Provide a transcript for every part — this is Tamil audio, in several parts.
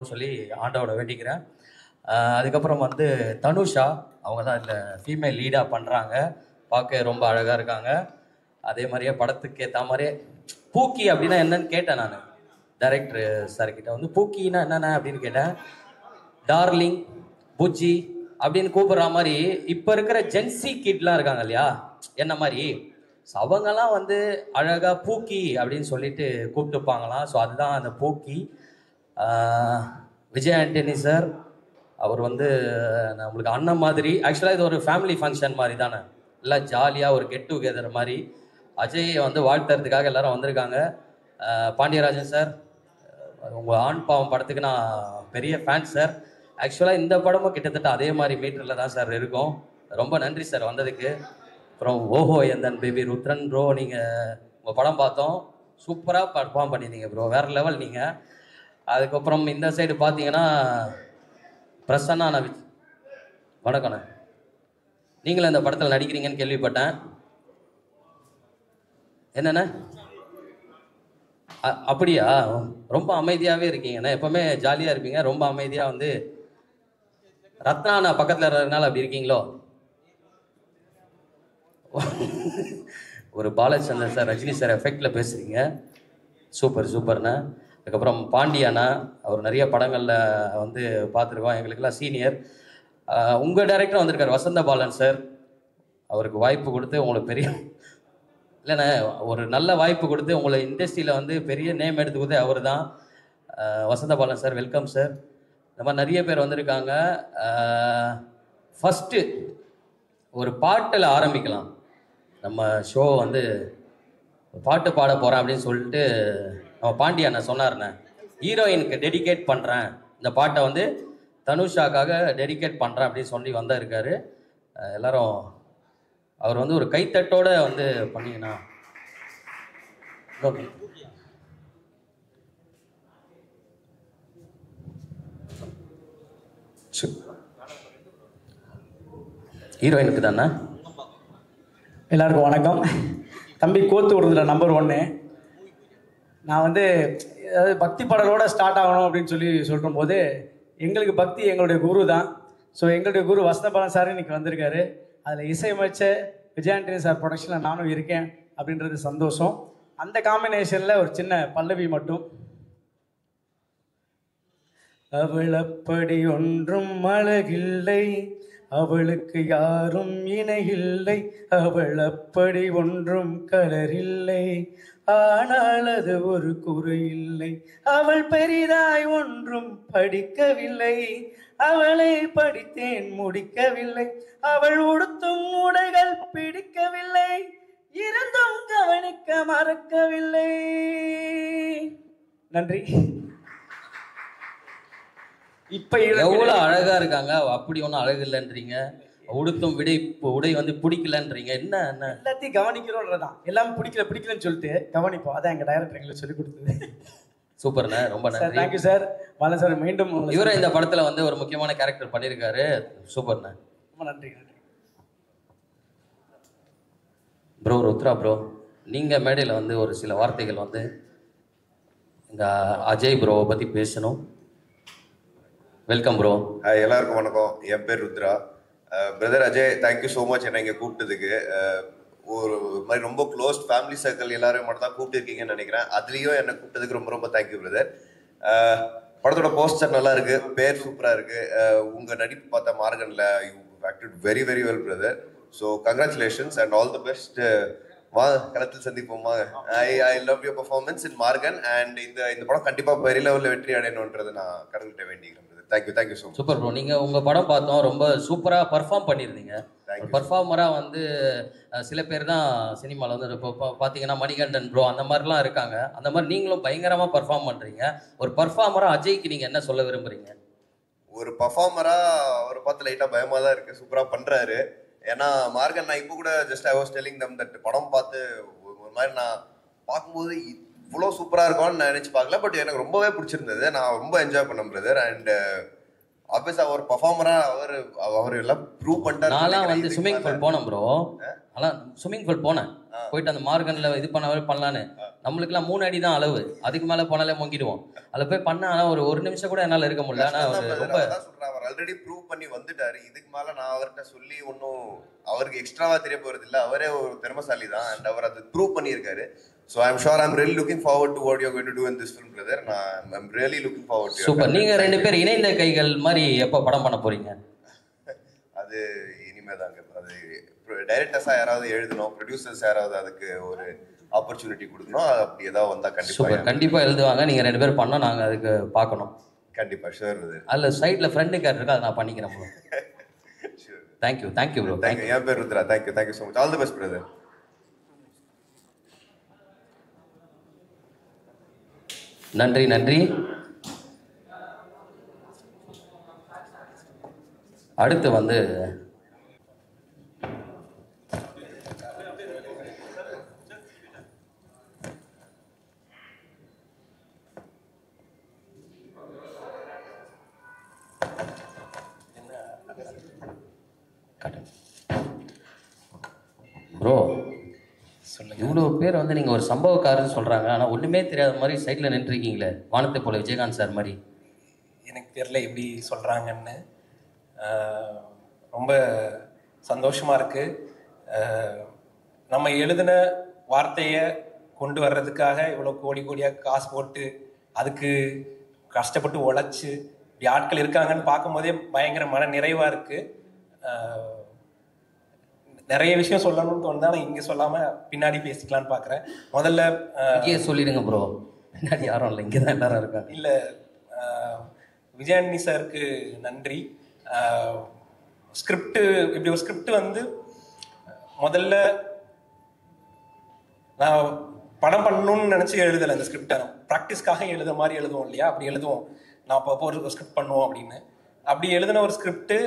சொல்லி ஆண்டவோட வேண்டிக்கிறேன். அதுக்கப்புறம் வந்து தனுஷா அவங்க தான் இதில் ஃபீமேல் லீடாக பண்ணுறாங்க. பார்க்க ரொம்ப அழகாக இருக்காங்க. அதே மாதிரியே படத்துக்கு ஏற்ற மாதிரியே பூக்கி அப்படின்னா என்னன்னு கேட்டேன். நான் டைரக்டர் சார்கிட்ட வந்து பூக்கின்னா என்னென்ன அப்படின்னு கேட்டேன். டார்லிங், புஜ்ஜி அப்படின்னு கூப்பிடுற மாதிரி இப்போ இருக்கிற ஜென்சி கிட்லாம் இருக்காங்க இல்லையா, என்ன மாதிரி அவங்கெல்லாம் வந்து அழகாக பூக்கி அப்படின்னு சொல்லிட்டு கூப்பிட்டுப்பாங்களாம். ஸோ அதுதான் அந்த பூக்கி. விஜய் ஆண்டனி சார் அவர் வந்து நம்மளுக்கு அண்ணன் மாதிரி. ஆக்சுவலாக இது ஒரு ஃபேமிலி ஃபங்க்ஷன் மாதிரி தானே, எல்லாம் ஜாலியாக ஒரு கெட் டுகெதர் மாதிரி. அஜயை வந்து வாழ்த்துறதுக்காக எல்லாரும் வந்திருக்காங்க. பாண்டியராஜன் சார், உங்கள் ஆண் பாவம் படத்துக்கு நான் பெரிய ஃபேன் சார். ஆக்சுவலாக இந்த படமும் கிட்டத்தட்ட அதே மாதிரி மீட்டரில் தான் சார் இருக்கும். ரொம்ப நன்றி சார் வந்ததுக்கு. அப்புறம் ஓஹோ எந்தன் பேபி ருத்ரன் ப்ரோ, நீங்கள் உங்கள் படம் பார்த்தோம், சூப்பராக பர்ஃபார்ம் பண்ணியிருந்தீங்க ப்ரோ, வேறு லெவல் நீங்கள். அதுக்கப்புறம் இந்த சைடு பார்த்தீங்கன்னா பிரசன்னா நவித், வணக்கண்ணே. நீங்களும் இந்த படத்தில் நடிக்கிறீங்கன்னு கேள்விப்பட்டேன். என்னண்ணே அப்படியா? ரொம்ப அமைதியாகவே இருக்கீங்கண்ணே, எப்போவுமே ஜாலியாக இருப்பீங்க, ரொம்ப அமைதியாக. வந்து ரத்னா பக்கத்தில் இருக்கிறதுனால அப்படி இருக்கீங்களோ? ஒரு பாலச்சந்தர் சார், ரஜினி சார் எஃபெக்டில் பேசுகிறீங்க, சூப்பர் சூப்பர்ண்ணே. அதுக்கப்புறம் பாண்டியானா, அவர் நிறைய படங்களில் வந்து பார்த்துருக்கோம், எங்களுக்கெல்லாம் சீனியர். உங்கள் டைரக்டரும் வந்திருக்கார் வசந்த பாலன் சார். அவருக்கு வாய்ப்பு கொடுத்து உங்களுக்கு பெரிய இல்லைண்ணே, ஒரு நல்ல வாய்ப்பு கொடுத்து உங்களை இண்டஸ்ட்ரியில் வந்து பெரிய நேம் எடுத்துக்கிட்டே அவர் தான். வசந்த பாலன் சார், வெல்கம் சார். இந்த மாதிரி நிறைய பேர் வந்திருக்காங்க. ஃபஸ்ட்டு ஒரு பாட்டில் ஆரம்பிக்கலாம். நம்ம ஷோ வந்து பாட்டு பாட போகிறேன் அப்படின்னு சொல்லிட்டு நம்ம பாண்டியா அண்ணன் சொன்னார்ண்ணே, ஹீரோயினுக்கு டெடிகேட் பண்ணுறேன், இந்த பாட்டை வந்து தனுஷாக்காக டெடிகேட் பண்ணுறேன் அப்படின்னு சொல்லி வந்தா இருக்காரு. எல்லாரும் அவர் வந்து ஒரு கைத்தட்டோடு வந்து பண்ணிங்கன்னா. ஹீரோயினுக்கு தானே. எல்லாருக்கும் வணக்கம். தம்பி கோத்து விடுறதுல நம்பர் 1. நான் வந்து அதாவது பக்தி பாடலோடு ஸ்டார்ட் ஆகணும் அப்படின்னு சொல்கிற போது எங்களுக்கு பக்தி எங்களுடைய குரு தான். ஸோ எங்களுடைய குரு வசந்த பாலன் சார் இன்னைக்கு வந்திருக்காரு. அதில் இசையமைச்ச விஜய் ஆண்டனி சார் ப்ரொடக்ஷனில் நானும் இருக்கேன் அப்படின்றது சந்தோஷம். அந்த காம்பினேஷனில் ஒரு சின்ன பல்லவி மட்டும். அவள் அப்படி ஒன்றும் அழகில்லை, அவளுக்கு யாரும் இணையில்லை, அவள் அப்படி ஒன்றும் கலரில்லை, ஆனால் அது ஒரு குறை இல்லை, அவள் பெரிதாய் ஒன்றும் படிக்கவில்லை, அவளை படித்தேன் முடிக்கவில்லை, அவள் உடுத்தும் உடைகள் பிடிக்கவில்லை, இருந்தும் கவனிக்க மறக்கவில்லை. நன்றி. இப்ப எவ்வளவு அழகா இருக்காங்க, அப்படி ஒன்றும் அழகு இல்லைன்றீங்க, உடுத்தும் உடை வந்து பிடிக்கலன்றீங்க. என்ன என்ன எல்லாத்தையும் கவனிக்கிறோன்றதான், எல்லாமே பிடிக்கலன்னு சொல்லிட்டு கவனிப்போம். அதான் எங்க டைரக்டர் எங்களுக்கு சொல்லி கொடுத்தது. சூப்பர்ண்ணே, ரொம்ப நன்றி. Thank you sir. பாலன் சார் மீண்டும் இவரும் இந்த படத்துல வந்து ஒரு முக்கியமான கேரக்டர் பண்ணியிருக்காரு. சூப்பர்ண்ணே, ரொம்ப நன்றி. ப்ரோ ருத்ரா ப்ரோ, நீங்க மேடையில் வந்து ஒரு சில வார்த்தைகள் வந்து இந்த அஜய் ப்ரோவை பத்தி பேசணும். Welcome bro. ஹாய், எல்லாருக்கும் வணக்கம். என் பேர் Rudra. Brother Ajay, thank you so much என்னை இங்கே கூப்பிட்டதுக்கு. ஒரு மாதிரி ரொம்ப க்ளோஸ் ஃபேமிலி சர்க்கிள் எல்லாரும் மட்டும் தான் கூப்பிட்டுருக்கீங்கன்னு நினைக்கிறேன். அதுலேயும் என்னை கூப்பிட்டதுக்கு ரொம்ப ரொம்ப தேங்க்யூ பிரதர். படத்தோட போஸ்டர் நல்லா இருக்கு, பேர் சூப்பராக இருக்கு. உங்கள் நடிப்பு பார்த்தா மார்கனில் you acted very very well brother. So congratulations and all the best. களத்தில் சந்திப்போமா. I love your performance in Maargan. And இந்த படம் கண்டிப்பாக பெரிய லெவலில் வெற்றி அடையணுன்றது நான் கடவுள்கிட்ட வேண்டிக்கிறேன். Thank you so much. Super bro. நீங்கள் உங்கள் படம் பார்த்தோம், ரொம்ப சூப்பராக பர்ஃபார்ம் பண்ணியிருந்தீங்க. பர்ஃபார்மராக வந்து சில பேர் தான் சினிமாவில் வந்து இப்போ பார்த்தீங்கன்னா மணிகண்டன் ப்ரோ அந்த மாதிரிலாம் இருக்காங்க. அந்த மாதிரி நீங்களும் பயங்கரமாக பர்ஃபார்ம் பண்ணுறீங்க. ஒரு பர்ஃபார்மராக அஜய்க்கு நீங்கள் என்ன சொல்ல விரும்புகிறீங்க? ஒரு பர்ஃபார்மராக அவர் பார்த்து லைட்டாக பயமாக தான் இருக்குது. சூப்பராக பண்ணுறாரு. ஏன்னா மார்கன், நான் இப்போ கூட just I was telling them that படம் பார்த்து ஒரு மாதிரி நான் பார்க்கும்போது இவ்வளோ சூப்பராக இருக்கும்னு நான் நினச்சி பார்க்கல. பட் எனக்கு ரொம்பவே பிடிச்சிருந்தது. நான் ரொம்ப என்ஜாய் பண்ணேன் பிரதர். அண்ட் ஆப்வியஸாக அவர் பர்ஃபார்மராக அவர் எல்லாம் ப்ரூவ் பண்ணிட்டாரு. நான்லாம் வந்து ஸ்விம்மிங் பூல் போனேன் ப்ரோ. ஆனால் ஸ்விம்மிங் பூல் போனேன், போயிட்டு அந்த மார்கனில் இது பண்ணலான்னு நம்மளுக்குலாம் 3 அடி தான் அளவு, அதுக்கு மேலே போனாலே முங்கிடுவோம். அதில் போய் பண்ண ஆனால் ஒரு நிமிஷம் கூட என்னால் இருக்க முடியல. ஆனால் அவர் ரொம்ப சொல்றேன், அவர் ஆல்ரெடி ப்ரூவ் பண்ணி வந்துட்டாரு. இதுக்கு மேல நான் அவர்கிட்ட சொல்லி ஒன்றும் அவருக்கு எக்ஸ்ட்ராவா தெரிய போறது இல்லை. அவரே ஒரு திறமசாலி தான் அண்ட் அவர் அது ப்ரூவ் பண்ணியிருக்காரு. So I'm sure I'm really looking forward to what you're going to do in this film, brother. I'm really looking forward to it. Super. நீங்கள் 2 பேர் இணைந்த கைகள் மாதிரி எப்போ படம் பண்ண போறீங்க? அது இனிமே தாங்க. அது டைரக்டர்ஸாக யாராவது எழுதணும், ப்ரொடியூசர்ஸ் யாராவது அதுக்கு ஒரு ஆப்பர்ச்சுனிட்டி கொடுக்கணும். அப்படி ஏதாவது வந்தால் கண்டிப்பாக சூப்பர். கண்டிப்பாக எழுதுவாங்க. நீங்கள் 2 பேர் பண்ணால் நாங்கள் அதுக்கு பார்க்கணும். கண்டிப்பாக ஷூர். அதில் சைடில் ஃப்ரெண்டு கேர் இருக்கு, அதை நான் பண்ணிக்கிறேன் ப்ரோ. Thank you bro. தேங்க்யூ. என் பேர் Rudra. Thank you so much. All the best brother. நன்றி. அடுத்து வந்து ப்ரோ, இவ்வளோ பேர் வந்து நீங்கள் ஒரு சம்பவக்காரன்னு சொல்கிறாங்க, ஆனால் ஒன்றுமே தெரியாத மாதிரி சைட்டில் நின்றுருக்கீங்களே, வானத்தை போல விஜயகாந்த் சார் மாதிரி. எனக்கு தெரியல எப்படி சொல்கிறாங்கன்னு. ரொம்ப சந்தோஷமாக இருக்குது. நம்ம எழுதின வார்த்தையை கொண்டு வர்றதுக்காக இவ்வளோ கோடியாக காசு போட்டு அதுக்கு கஷ்டப்பட்டு உழைச்சி இப்படி ஆட்கள் இருக்காங்கன்னு பார்க்கும்போதே பயங்கர மன நிறைவாக இருக்குது. நிறைய விஷயம் சொல்லணும்னு தோணுதா, நான் இங்கே சொல்லாமல் பின்னாடி பேசிக்கலான்னு பார்க்குறேன். முதல்ல இங்கே சொல்லிடுங்க ப்ரோ, பின்னாடி யாரும் இல்லை, இங்கே தான் எல்லாரும் இருக்காங்க. இல்லை, விஜயானி சாருக்கு நன்றி. ஸ்கிரிப்டு இப்படி ஒரு ஸ்கிரிப்ட் வந்து முதல்ல நான் படம் பண்ணணும்னு நினச்சி எழுதலை. அந்த ஸ்கிரிப்டை ப்ராக்டிஸ்க்காக எழுத மாதிரி எழுதுவோம் இல்லையா, அப்படி எழுதுவோம். நான் அப்போ ஒரு ஸ்கிரிப்ட் பண்ணுவோம் அப்படின்னு அப்படி எழுதின ஒரு ஸ்கிரிப்டு,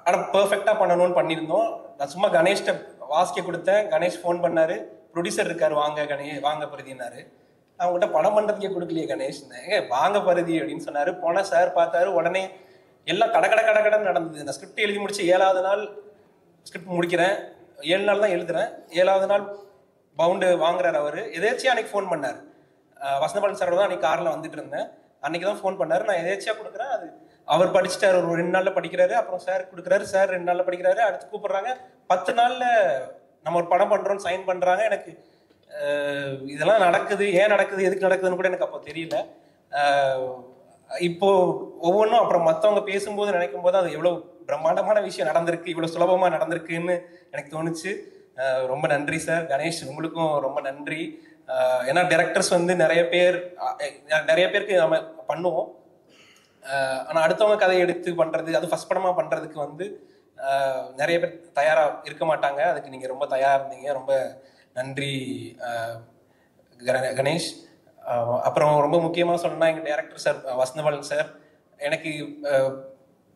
ஆனால் பர்ஃபெக்டாக பண்ணணும்னு பண்ணியிருந்தோம். நான் சும்மா கணேஷ்ட வாசிக்க கொடுத்தேன். கணேஷ் ஃபோன் பண்ணாரு, ப்ரொடியூசர் இருக்காரு, வாங்க பருதினாரு. அவங்ககிட்ட படம் பண்ணுறதுக்கே கொடுக்கலையே கணேஷ், வாங்க பருதி அப்படின்னு சொன்னார். போனால் சார் பார்த்தாரு, உடனே எல்லாம் கடன்னு நடந்தது. அந்த ஸ்கிரிப்ட் எழுதி முடிச்சு 7வது நாள் ஸ்கிரிப்ட் முடிக்கிறேன். 7 நாள் தான் எழுதுறேன். 7வது நாள் பவுண்டு வாங்குறாரு அவர். எதேச்சியாக அன்னைக்கு ஃபோன் பண்ணார். வசந்தபாலன் சாரோட தான் அன்னைக்கு காரில் வந்துட்டு இருந்தேன். அன்னைக்கு தான் ஃபோன் பண்ணார். நான் எதேச்சியாக கொடுக்குறேன். அது அவர் படிச்சுட்டார், ஒரு 2 நாளில் படிக்கிறாரு. அப்புறம் சார் கொடுக்குறாரு, சார் 2 நாளில் படிக்கிறாரு. அடுத்து கூப்பிடுறாங்க, 10 நாளில் நம்ம ஒரு படம் பண்ணுறோன்னு சைன் பண்ணுறாங்க. எனக்கு இதெல்லாம் நடக்குது, ஏன் நடக்குது, எதுக்கு நடக்குதுன்னு கூட எனக்கு அப்போ தெரியல. இப்போ ஒவ்வொன்றும் அப்புறம் மற்றவங்க பேசும்போது நினைக்கும் போது அது எவ்வளோ பிரம்மாண்டமான விஷயம் நடந்திருக்கு, இவ்வளோ சுலபமாக நடந்திருக்குன்னு எனக்கு தோணுச்சு. ரொம்ப நன்றி சார். கணேஷ், உங்களுக்கும் ரொம்ப நன்றி. ஏன்னா டைரக்டர்ஸ் வந்து நிறைய பேருக்கு நம்ம பண்ணுவோம். ஆனால் அடுத்தவங்க கதையை எடுத்து பண்ணுறது, அது ஃபர்ஸ்ட் படமாக பண்ணுறதுக்கு வந்து நிறைய பேர் தயாராக இருக்க மாட்டாங்க. அதுக்கு நீங்கள் ரொம்ப தயாராக இருந்தீங்க. ரொம்ப நன்றி கணேஷ். அப்புறம் ரொம்ப முக்கியமாக சொன்னால் எங்கள் டைரக்டர் சார் வசந்தபாலன் சார். எனக்கு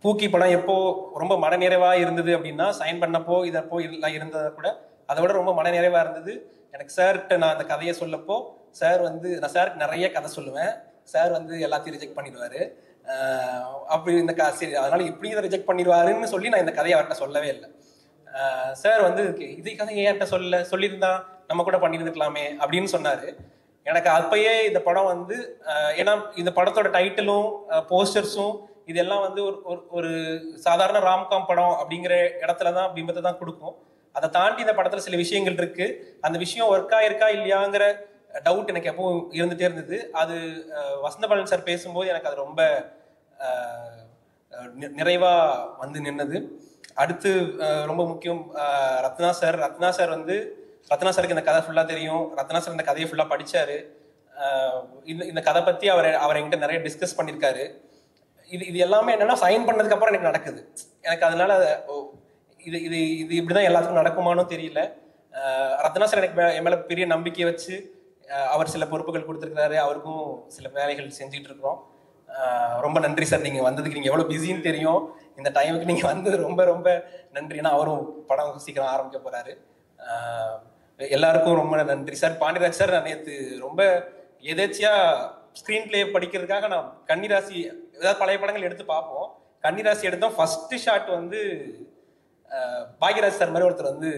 பூக்கி படம் எப்போ ரொம்ப மனநிறைவாக இருந்தது அப்படின்னா, சைன் பண்ணப்போ இதப்போ எல்லாம் இருந்ததை கூட அதை விட ரொம்ப மனநிறைவாக இருந்தது எனக்கு சார்கிட்ட நான் அந்த கதையை சொல்லப்போ. சார் வந்து, நான் சாருக்கு நிறைய கதை சொல்லுவேன், சார் வந்து எல்லாத்தையும் ரிஜெக்ட் பண்ணிடுவார். அப்படி இந்த சரி அதனால இப்படி இதை ரிஜெக்ட் பண்ணிடுவாருன்னு சொல்லி நான் இந்த கதையை அவர்கிட்ட சொல்லவே இல்லை. சார் வந்து இதே கதையை என்கிட்ட சொல்லியிருந்தா நம்ம கூட பண்ணியிருந்துக்கலாமே அப்படின்னு சொன்னார். எனக்கு அப்பயே இந்த படம் வந்து, ஏன்னா இந்த படத்தோட டைட்டிலும் போஸ்டர்ஸும் இதெல்லாம் வந்து ஒரு சாதாரண ராம்காம் படம் அப்படிங்கிற இடத்துல தான் பிம்பத்தை தான் கொடுக்கும். அதை தாண்டி இந்த படத்துல சில விஷயங்கள் இருக்கு. அந்த விஷயம் ஒர்க் ஆயிருக்கா இல்லையாங்கிற டவுட் எனக்கு எப்பவும் இருந்துட்டே இருந்தது. அது வசந்தபாலன் சார் பேசும்போது எனக்கு அது ரொம்ப நிறைவா வந்து நின்னது. அடுத்து ரொம்ப முக்கியம், ரத்னா சார் வந்து, ரத்னா சாருக்கு இந்த கதை ஃபுல்லா தெரியும். ரத்னா சார் இந்த கதையை ஃபுல்லா படிச்சாரு. இந்த கதை பத்தி அவர் என்கிட்ட நிறைய டிஸ்கஸ் பண்ணியிருக்காரு. இது எல்லாமே என்னன்னா சைன் பண்ணதுக்கு அப்புறம் எனக்கு நடக்குது. எனக்கு அதனால இது இது இது இப்படிதான் எல்லாத்துக்கும் நடக்குமானும் தெரியல. ரத்னா சார் எனக்கு என் மேல பெரிய நம்பிக்கை வச்சு அவர் சில பொறுப்புகள் கொடுத்துருக்காரு. அவருக்கும் சில வேலைகள் செஞ்சுட்டு இருக்கிறோம். ரொம்ப நன்றி சார். நீங்க வந்ததுக்கு, நீங்க எவ்வளவு பிஸின்னு தெரியும், இந்த டைமுக்கு நீங்க வந்தது ரொம்ப ரொம்ப நன்றி. ஏன்னா அவரும் படம் சீக்கிரம் ஆரம்பிக்க போறாரு. எல்லாருக்கும் ரொம்ப நன்றி சார். பாண்டியராஜ் சார், நான் நேற்று ரொம்ப எதேச்சியா ஸ்கிரீன் பிளே படிக்கிறதுக்காக நான் கன்னிராசி, ஏதாவது பழைய படங்கள் எடுத்து பார்ப்போம். கன்னிராசி எடுத்தோம். ஃபர்ஸ்ட் ஷாட் வந்து பாக்யராஜ் சார் மாதிரி ஒருத்தர் வந்து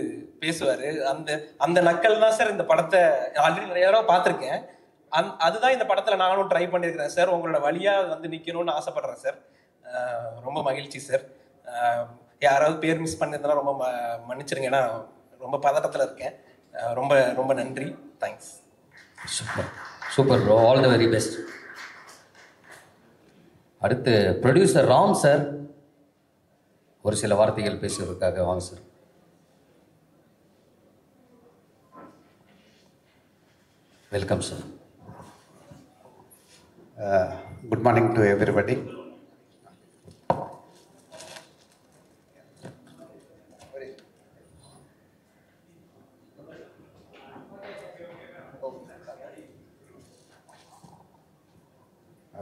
பேசுவார். அந்த அந்த நக்கல் தான் சார் இந்த படத்தை ஆல்ரெடி நிறைய தடவை பார்த்துருக்கேன். அதுதான் இந்த படத்தில் நானும் ட்ரை பண்ணியிருக்கிறேன் சார். உங்களோட வழியாக வந்து நிற்கணும்னு ஆசைப்படுறேன் சார். ரொம்ப மகிழ்ச்சி சார். யாராவது பேர் மிஸ் பண்ணியிருந்தா ரொம்ப மன்னிச்சிருங்க, ஏன்னா ரொம்ப பதட்டத்தில் இருக்கேன். ரொம்ப ரொம்ப நன்றி. Thanks. Super super bro, all the very best. அடுத்து ப்ரொடியூசர் ராம் சார் ஒரு சில வார்த்தைகள் பேசுவதற்காக வாங்க sir. Welcome sir. Good morning to everybody.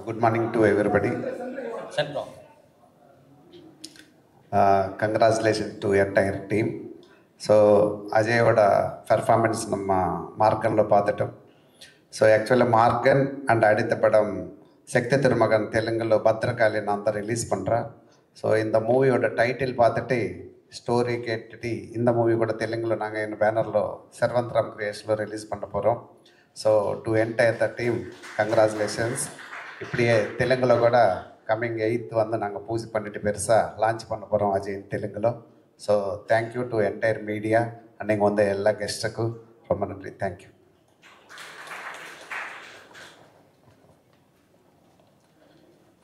Good morning to everybody. Congratulations to entire team. So அஜயோட பெர்ஃபார்மன்ஸ் நம்ம மார்கனில் பார்த்துட்டோம். ஸோ ஆக்சுவலாக மார்கன் அண்ட் அடுத்த படம் சக்தி திருமகன் தெலுங்கில் பத்ரகாளின்னு அந்த ரிலீஸ் பண்ணுறேன். ஸோ இந்த மூவியோட டைட்டில் பார்த்துட்டு ஸ்டோரி கேட்டுட்டு இந்த மூவி கூட தெலுங்கில் நாங்கள் எங்கள் பேனரில் சர்வந்தராம் கிரியேஷனில் ரிலீஸ் பண்ண போகிறோம். So to entire the team congratulations. இப்படியே தெலுங்கில் கூட கம்மிங் 8th வந்து நாங்கள் பூஜை பண்ணிட்டு பெருசாக லான்ச் பண்ண போகிறோம் அஜய் தெலுங்கில். So thank you to entire media and இங்கே வந்த எல்லா கெஸ்ட்டுக்கும் ரொம்ப நன்றி. தேங்க்யூ.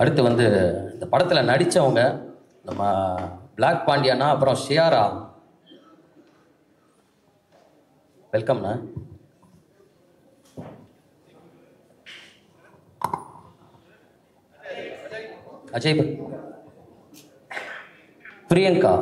அடுத்து வந்து இந்த படத்தில் நடித்தவங்க நம்ம பிளாக் பாண்டியனா, அப்புறம் ஷியாரா. வெல்கம்ண்ணா. அஜய், பிரியங்கா,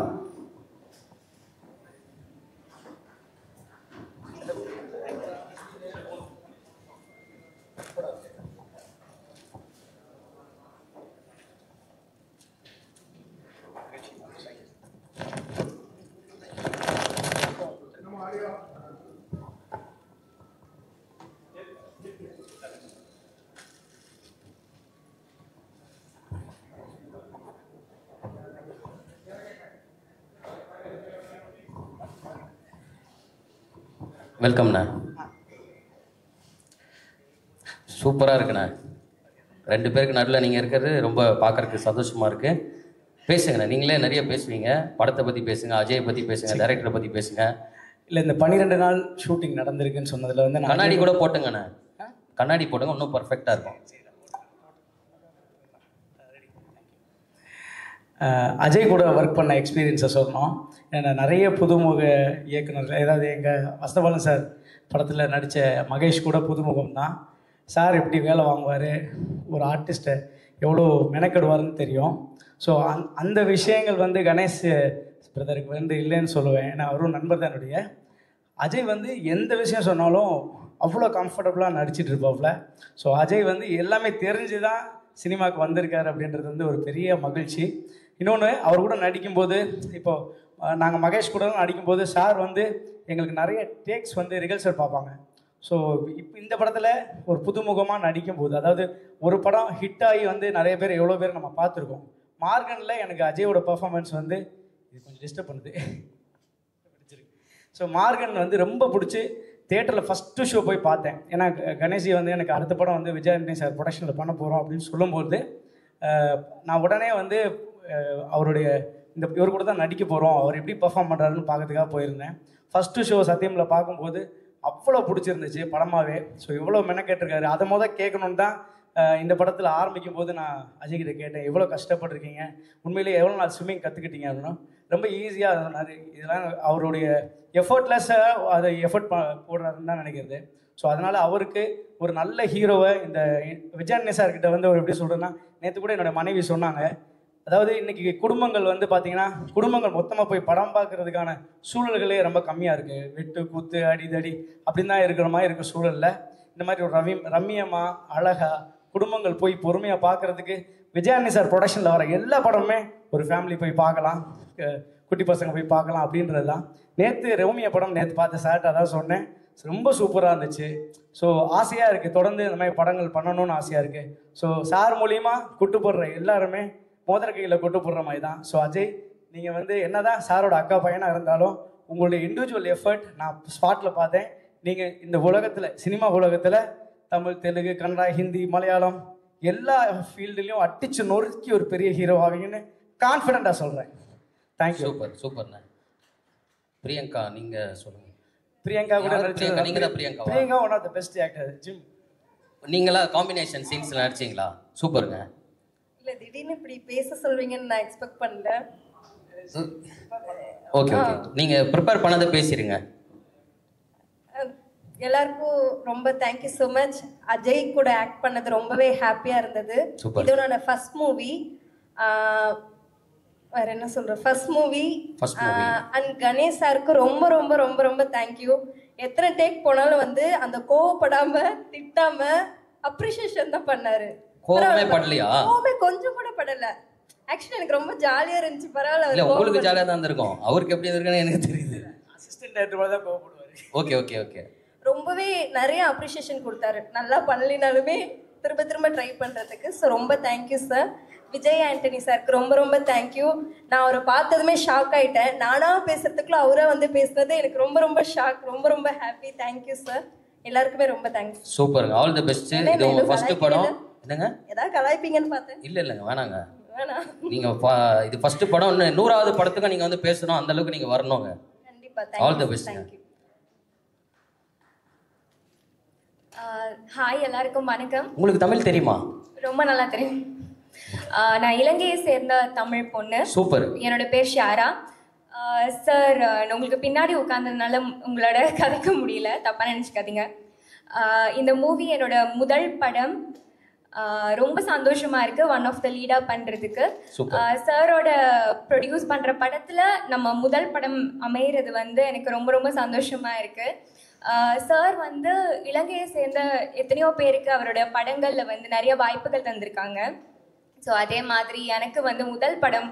வெல்கம்ண்ணா. சூப்பராக இருக்குண்ணா. 2 பேருக்கு நடுவில் நீங்கள் இருக்கிறது ரொம்ப பார்க்குறதுக்கு சந்தோஷமாக இருக்குது. பேசுங்கண்ணா, நீங்களே நிறைய பேசுவீங்க. படத்தை பற்றி பேசுங்க, அஜயை பற்றி பேசுங்க, டைரக்டரை பற்றி பேசுங்க. இல்லை, இந்த 12 நாள் ஷூட்டிங் நடந்திருக்குன்னு சொன்னதில் வந்து கண்ணாடி கூட போட்டுங்கண்ணா, கண்ணாடி போட்டுங்க, இன்னும் பர்ஃபெக்டாக இருக்கும். அஜய் கூட ஒர்க் பண்ண எக்ஸ்பீரியன்ஸை சொல்லணும். ஏன்னா நிறைய புதுமுக இயக்குநர்கள், ஏதாவது எங்கள் வசந்தபாலன் சார் படத்தில் நடித்த மகேஷ் கூட புதுமுகம் தான். சார் எப்படி வேலை வாங்குவார், ஒரு ஆர்டிஸ்ட்டை எவ்வளோ மெனக்கெடுவார்னு தெரியும். ஸோ அந்த விஷயங்கள் வந்து கணேஷ் பிரதருக்கு வந்து இல்லைன்னு சொல்லுவேன். ஏன்னா அவரும் நண்பர் தான் என்னுடைய. அஜய் வந்து எந்த விஷயம் சொன்னாலும் அவ்வளோ கம்ஃபர்டபுளாக நடிச்சிட்டு இருப்பாப்புல. ஸோ அஜய் வந்து எல்லாமே தெரிஞ்சு தான் சினிமாவுக்கு வந்திருக்காரு அப்படின்றது வந்து ஒரு பெரிய மகிழ்ச்சி. இன்னொன்று, அவர் கூட நடிக்கும்போது, இப்போது நாங்கள் மகேஷ் கூட நடிக்கும்போது சார் வந்து எங்களுக்கு நிறைய டேக்ஸ் வந்து ரிகல்சல் பார்ப்பாங்க. ஸோ இப்போ இந்த படத்தில் ஒரு புதுமுகமாக நடிக்கும்போது, அதாவது ஒரு படம் ஹிட் ஆகி வந்து நிறைய பேர் எவ்வளோ பேர் நம்ம பார்த்துருக்கோம். மார்கனில் எனக்கு அஜயோட பர்ஃபார்மன்ஸ் வந்து இது கொஞ்சம் டிஸ்டர்ப் பண்ணுது. ஸோ மார்கன் வந்து ரொம்ப பிடிச்சி தியேட்டரில் ஃபஸ்ட்டு ஷோ போய் பார்த்தேன். ஏன்னா கணேஷி வந்து எனக்கு அடுத்த படம் வந்து விஜய் ஆண்டனி சார் ப்ரொடக்ஷனில் பண்ண போகிறோம் அப்படின்னு சொல்லும்போது நான் உடனே வந்து அவருடைய இவர் கூட தான் நடிக்க போகிறோம், அவர் எப்படி பர்ஃபார்ம் பண்ணுறாருன்னு பார்க்கறதுக்காக போயிருந்தேன். ஃபஸ்ட்டு ஷோ சத்தியமில் பார்க்கும்போது அவ்வளோ பிடிச்சிருந்துச்சு படமாகவே. ஸோ எவ்வளோ மெனக்கேட்டிருக்காரு அதை கேட்கணுன்னு தான் இந்த படத்தில் ஆரம்பிக்கும் போது நான் அஜய்கிட்ட கேட்டேன், எவ்வளோ கஷ்டப்பட்டுருக்கீங்க, உண்மையிலேயே எவ்வளோ நாள் ஸ்விம்மிங் கற்றுக்கிட்டீங்க அப்படின்னா. ரொம்ப ஈஸியாக இதெல்லாம் அவருடைய எஃபர்ட்லெஸ்ஸாக அதை எஃபர்ட் போடுறாருன்னு தான் நினைக்கிறது. ஸோ அதனால் அவருக்கு ஒரு நல்ல ஹீரோவை இந்த விஜய் ஆண்டனி சார்கிட்ட வந்து அவர் எப்படி சொல்கிறேன்னா, நேற்று கூட என்னோடய மனைவி சொன்னாங்க, அதாவது இன்றைக்கி குடும்பங்கள் வந்து பார்த்திங்கன்னா, குடும்பங்கள் மொத்தமாக போய் படம் பார்க்குறதுக்கான சூழல்களே ரொம்ப கம்மியாக இருக்குது. வெட்டு குத்து அடிதடி அப்படின்னு தான் இருக்கிற மாதிரி இருக்க சூழலில் இந்த மாதிரி ஒரு ரம்மியமாக அழகாக குடும்பங்கள் போய் பொறுமையாக பார்க்குறதுக்கு விஜய் ஆண்டனி சார் ப்ரொடக்ஷனில் வர எல்லா படமுமே ஒரு ஃபேமிலி போய் பார்க்கலாம், குட்டி பசங்க போய் பார்க்கலாம் அப்படின்றது தான். நேற்று ரோமியோ படம் நேற்று பார்த்த சார்ட்ட அதான் சொன்னேன், ரொம்ப சூப்பராக இருந்துச்சு. ஸோ ஆசையாக இருக்குது, தொடர்ந்து இந்த மாதிரி படங்கள் பண்ணணும்னு ஆசையாக இருக்குது. ஸோ சார் மூலியமாக கூட்டு போடுற எல்லாருமே மோதிர கையில் கொட்டு போடுற மாதிரி தான். ஸோ அஜய், நீங்கள் வந்து என்னதான் சாரோட அக்கா பையனாக இருந்தாலும் உங்களுடைய இண்டிவிஜுவல் எஃபர்ட் நான் ஸ்பாட்டில் பார்த்தேன். நீங்கள் இந்த உலகத்தில், சினிமா உலகத்தில் தமிழ், தெலுங்கு, கன்னடா, ஹிந்தி, மலையாளம் எல்லா ஃபீல்டுலேயும் அடிச்சு நொறுக்கி ஒரு பெரிய ஹீரோ ஆவீங்கன்னு கான்ஃபிடென்ட்டாக சொல்கிறேன். தேங்க்யூ. சூப்பர் சூப்பர்ண்ணே. பிரியங்கா நீங்கள் சொல்லுங்கள். பிரியங்கா கூட பிரியங்கா, நீங்கள் தான் Priyanka. Priyanka one of the best actor. Jim, நீங்களா காம்பினேஷன் சீன்ஸில் நடிச்சிங்களா? சூப்பருங்க. இல்லை, திடீர்னு இப்படி பேச சொல்வீங்கன்னு நான் எக்ஸ்பெக்ட் பண்ணல. ஓகே ஓகே, நீங்கள் ப்ரிப்பேர் பண்ணதை பேசிடுங்க. எல்லாருக்கும் ரொம்ப தேங்க்யூ ஸோ மச். அஜய் கூட ஆக்ட் பண்ணது ரொம்பவே ஹாப்பியாக இருந்தது. இது என்னோட ஃபர்ஸ்ட் மூவி. வேற என்ன சொல்கிறேன், ஃபர்ஸ்ட் மூவி. அண்ட் கணேஷ் சாருக்கு ரொம்ப ரொம்ப ரொம்ப ரொம்ப தேங்க்யூ. எத்தனை டேக் போனாலும் வந்து அந்த கோவப்படாம திட்டாம அப்ரிஷியேஷன் தான் பண்ணாரு. கோவமே படலையா? கோவமே கொஞ்சம் கூட படல. ஆக்சுவலி எனக்கு ரொம்ப ஜாலியா இருந்துச்சு. பரவாயில்ல, இல்ல உங்களுக்கு ஜாலியா தான் இருந்திருக்கும். அவருக்கு எப்படி இருக்குன்னு எனக்கு தெரியுது. அசிஸ்டன்ட் டைரக்டர் மாதிரி தான் கோவப்படுவாரு. Okay okay okay. ரொம்பவே நிறைய அப்ரிஷியேஷன் கொடுத்தாரு. நல்லா பண்ணலினாலுமே திரும்ப திரும்ப ட்ரை பண்றதுக்கு. ஸோ ரொம்ப தேங்க்யூ சார். விஜய் ஆண்டனி சாருக்கு ரொம்ப ரொம்ப தேங்க்யூ. நான் அவரை பார்த்ததுமே ஷாக் ஆயிட்டேன். நானா பேசுறதுக்குள்ள அவரே வந்து பேசுனது எனக்கு ரொம்ப ரொம்ப ஷாக். ரொம்ப ரொம்ப ஹாப்பி. Thank you sir. எல்லாருக்குமே ரொம்ப தேங்க்ஸ். சூப்பருங்க. All the best. இது உங்க ஃபர்ஸ்ட் படம். என்னங்க ஏதாவது கலாய்ப்பீங்கன்னு பார்த்தேன். இல்ல இல்லங்க, வேணாங்க. வேணாம். நீங்க இது ஃபர்ஸ்ட் படம். 100வது படத்துக்கு நீங்க வந்து பேசணும். அந்த அளவுக்கு நீங்க வரணுங்க. கண்டிப்பா. All the best. Thank you. Hi, எல்லாருக்கும் வணக்கம். உங்களுக்கு தமிழ் தெரியுமா? ரொம்ப நல்லா தெரியும். நான் இலங்கையை சேர்ந்த தமிழ் பொண்ணு. சூப்பர். என்னோட பேர் ஷியாரா. சார், உங்களுக்கு பின்னாடி உட்கார்ந்ததுனால உங்களோட கதைக்க முடியல, தப்பா நினச்சிக்காதீங்க. இந்த மூவி என்னோட முதல் படம். ரொம்ப சந்தோஷமா இருக்கு ஒன் ஆஃப் த லீடா பண்றதுக்கு. சாரோட ப்ரொடியூஸ் பண்ற படத்துல நம்ம முதல் படம் அமைகிறது வந்து எனக்கு ரொம்ப ரொம்ப சந்தோஷமா இருக்கு. சார் வந்து இலங்கையை சேர்ந்த எத்தனையோ பேருக்கு அவரோட படங்கள்ல வந்து நிறைய வாய்ப்புகள் தந்திருக்காங்க. ஸோ அதே மாதிரி எனக்கு வந்து முதல் படம்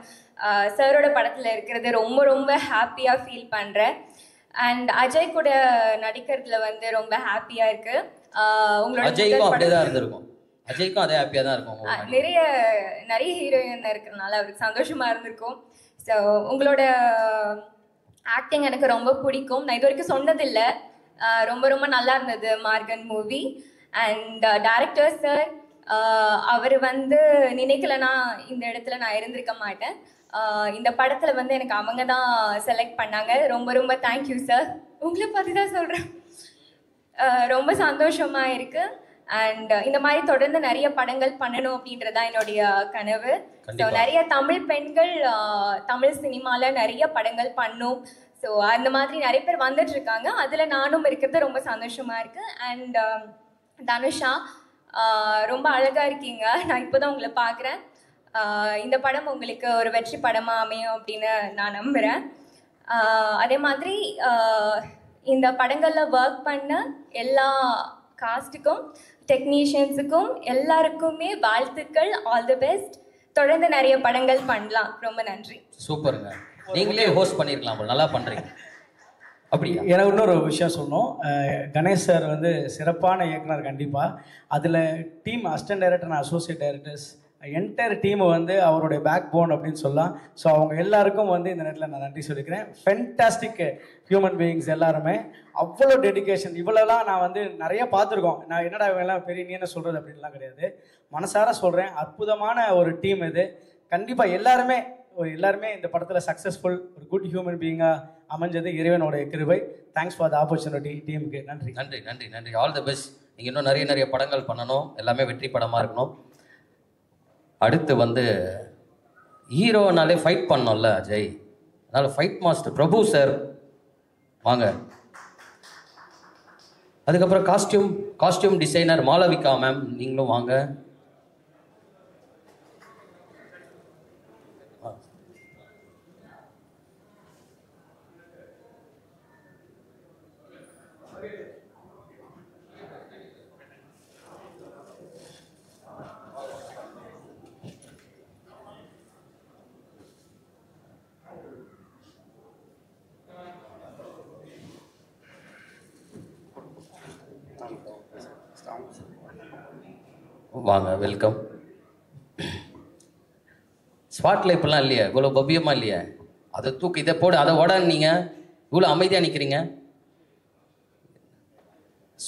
சாரோட படத்தில் இருக்கிறது ரொம்ப ரொம்ப ஹாப்பியாக ஃபீல் பண்ணுறேன். அண்ட் அஜய் கூட நடிக்கிறதுல வந்து ரொம்ப ஹாப்பியாக இருக்கு. உங்களோட அஜய்க்கும் அப்படியே தான் இருந்திருக்கும். அஜய்க்கும் அதே ஹாப்பியாக தான் இருக்கும். நிறைய ஹீரோயின் இருக்கிறனால அவருக்கு சந்தோஷமாக இருந்திருக்கும். ஸோ உங்களோட ஆக்டிங் எனக்கு ரொம்ப பிடிக்கும். நான் இது வரைக்கும் சொன்னதில்லை. ரொம்ப ரொம்ப நல்லா இருந்தது Maargan movie. And director sir, அவர் வந்து நினைக்கலன்னா இந்த இடத்துல நான் இருந்திருக்க மாட்டேன். இந்த படத்தில் வந்து எனக்கு அவங்க தான் செலக்ட் பண்ணாங்க. ரொம்ப ரொம்ப தேங்க்யூ சார். உங்களை பற்றி தான் சொல்கிறேன். ரொம்ப சந்தோஷமாக இருக்குது. அண்ட் இந்த மாதிரி தொடர்ந்து நிறைய படங்கள் பண்ணணும் அப்படின்றதான் என்னுடைய கனவு. ஸோ நிறைய தமிழ் பெண்கள் தமிழ் சினிமாவில் நிறைய படங்கள் பண்ணும். ஸோ அந்த மாதிரி நிறைய பேர் வந்துட்டு இருக்காங்க. அதில் நானும் இருக்கிறது ரொம்ப சந்தோஷமாக இருக்குது. அண்ட் தனுஷா, ரொம்ப அழகாக இருக்கீங்க. நான் இப்போ தான் உங்களை பார்க்குறேன். இந்த படம் உங்களுக்கு ஒரு வெற்றி படமாக அமையும் அப்படின்னு நான் நம்புகிறேன். அதே மாதிரி இந்த படங்களில் ஒர்க் பண்ண எல்லா காஸ்ட்டுக்கும் டெக்னீஷியன்ஸுக்கும் எல்லாருக்குமே வாழ்த்துக்கள். All the best. தொடர்ந்து நிறைய படங்கள் பண்ணலாம். ரொம்ப நன்றி. சூப்பருங்க. நீங்களே ஹோஸ்ட் பண்ணியிருக்கலாம், நல்லா பண்ணுறீங்க. அப்படியா? எனக்கு இன்னொரு விஷயம் சொல்லணும். கணேஷ் சார் வந்து சிறப்பான இயக்குனர் கண்டிப்பாக. அதில் team assistant director and associate directors entire டீமை வந்து அவருடைய பேக் போன் அப்படின்னு சொல்லலாம். ஸோ அவங்க எல்லாருக்கும் வந்து இந்த நேரத்தில் நான் நன்றி சொல்லிக்கிறேன். ஃபென்டாஸ்டிக் ஹியூமன் பீயிங்ஸ் எல்லாருமே. அவ்வளோ டெடிக்கேஷன். இவ்வளோலாம் நான் வந்து நிறைய பார்த்துருக்கோம். நான் என்னடா இவங்கெல்லாம் பெரிய நீ என்ன சொல்கிறது அப்படின்லாம் கிடையாது. மனசார சொல்கிறேன், அற்புதமான ஒரு டீம் இது. கண்டிப்பாக எல்லாருமே இந்த படத்தில் சக்ஸஸ்ஃபுல் ஒரு குட் ஹியூமன் பீயிங்காக அமைஞ்சது இறைவனுடைய கிருபை. Thanks for the opportunity. டீமுக்கு நன்றி நன்றி நன்றி நன்றி. All the best. நீங்கள் இன்னும் நிறைய நிறைய படங்கள் பண்ணணும். எல்லாமே வெற்றி படமாக இருக்கணும். அடுத்து வந்து ஹீரோனாலே ஃபைட் பண்ணோம்ல அஜய், அதனால் ஃபைட் மாஸ்டர் பிரபு சார் வாங்க. அதுக்கப்புறம் காஸ்டியூம் டிசைனர் மாளவிகா மேம், நீங்களும் வாங்க. வாங்க, வெல்கம். ஸ்பாட்ல இப்பெல்லாம் இல்லையா, இவ்வளோ பவ்யமா இல்லையா? அதை தூக்கு, இதை போடு, அதை ஓட. நீங்கள் இவ்வளோ அமைதியாக நிற்கிறீங்க.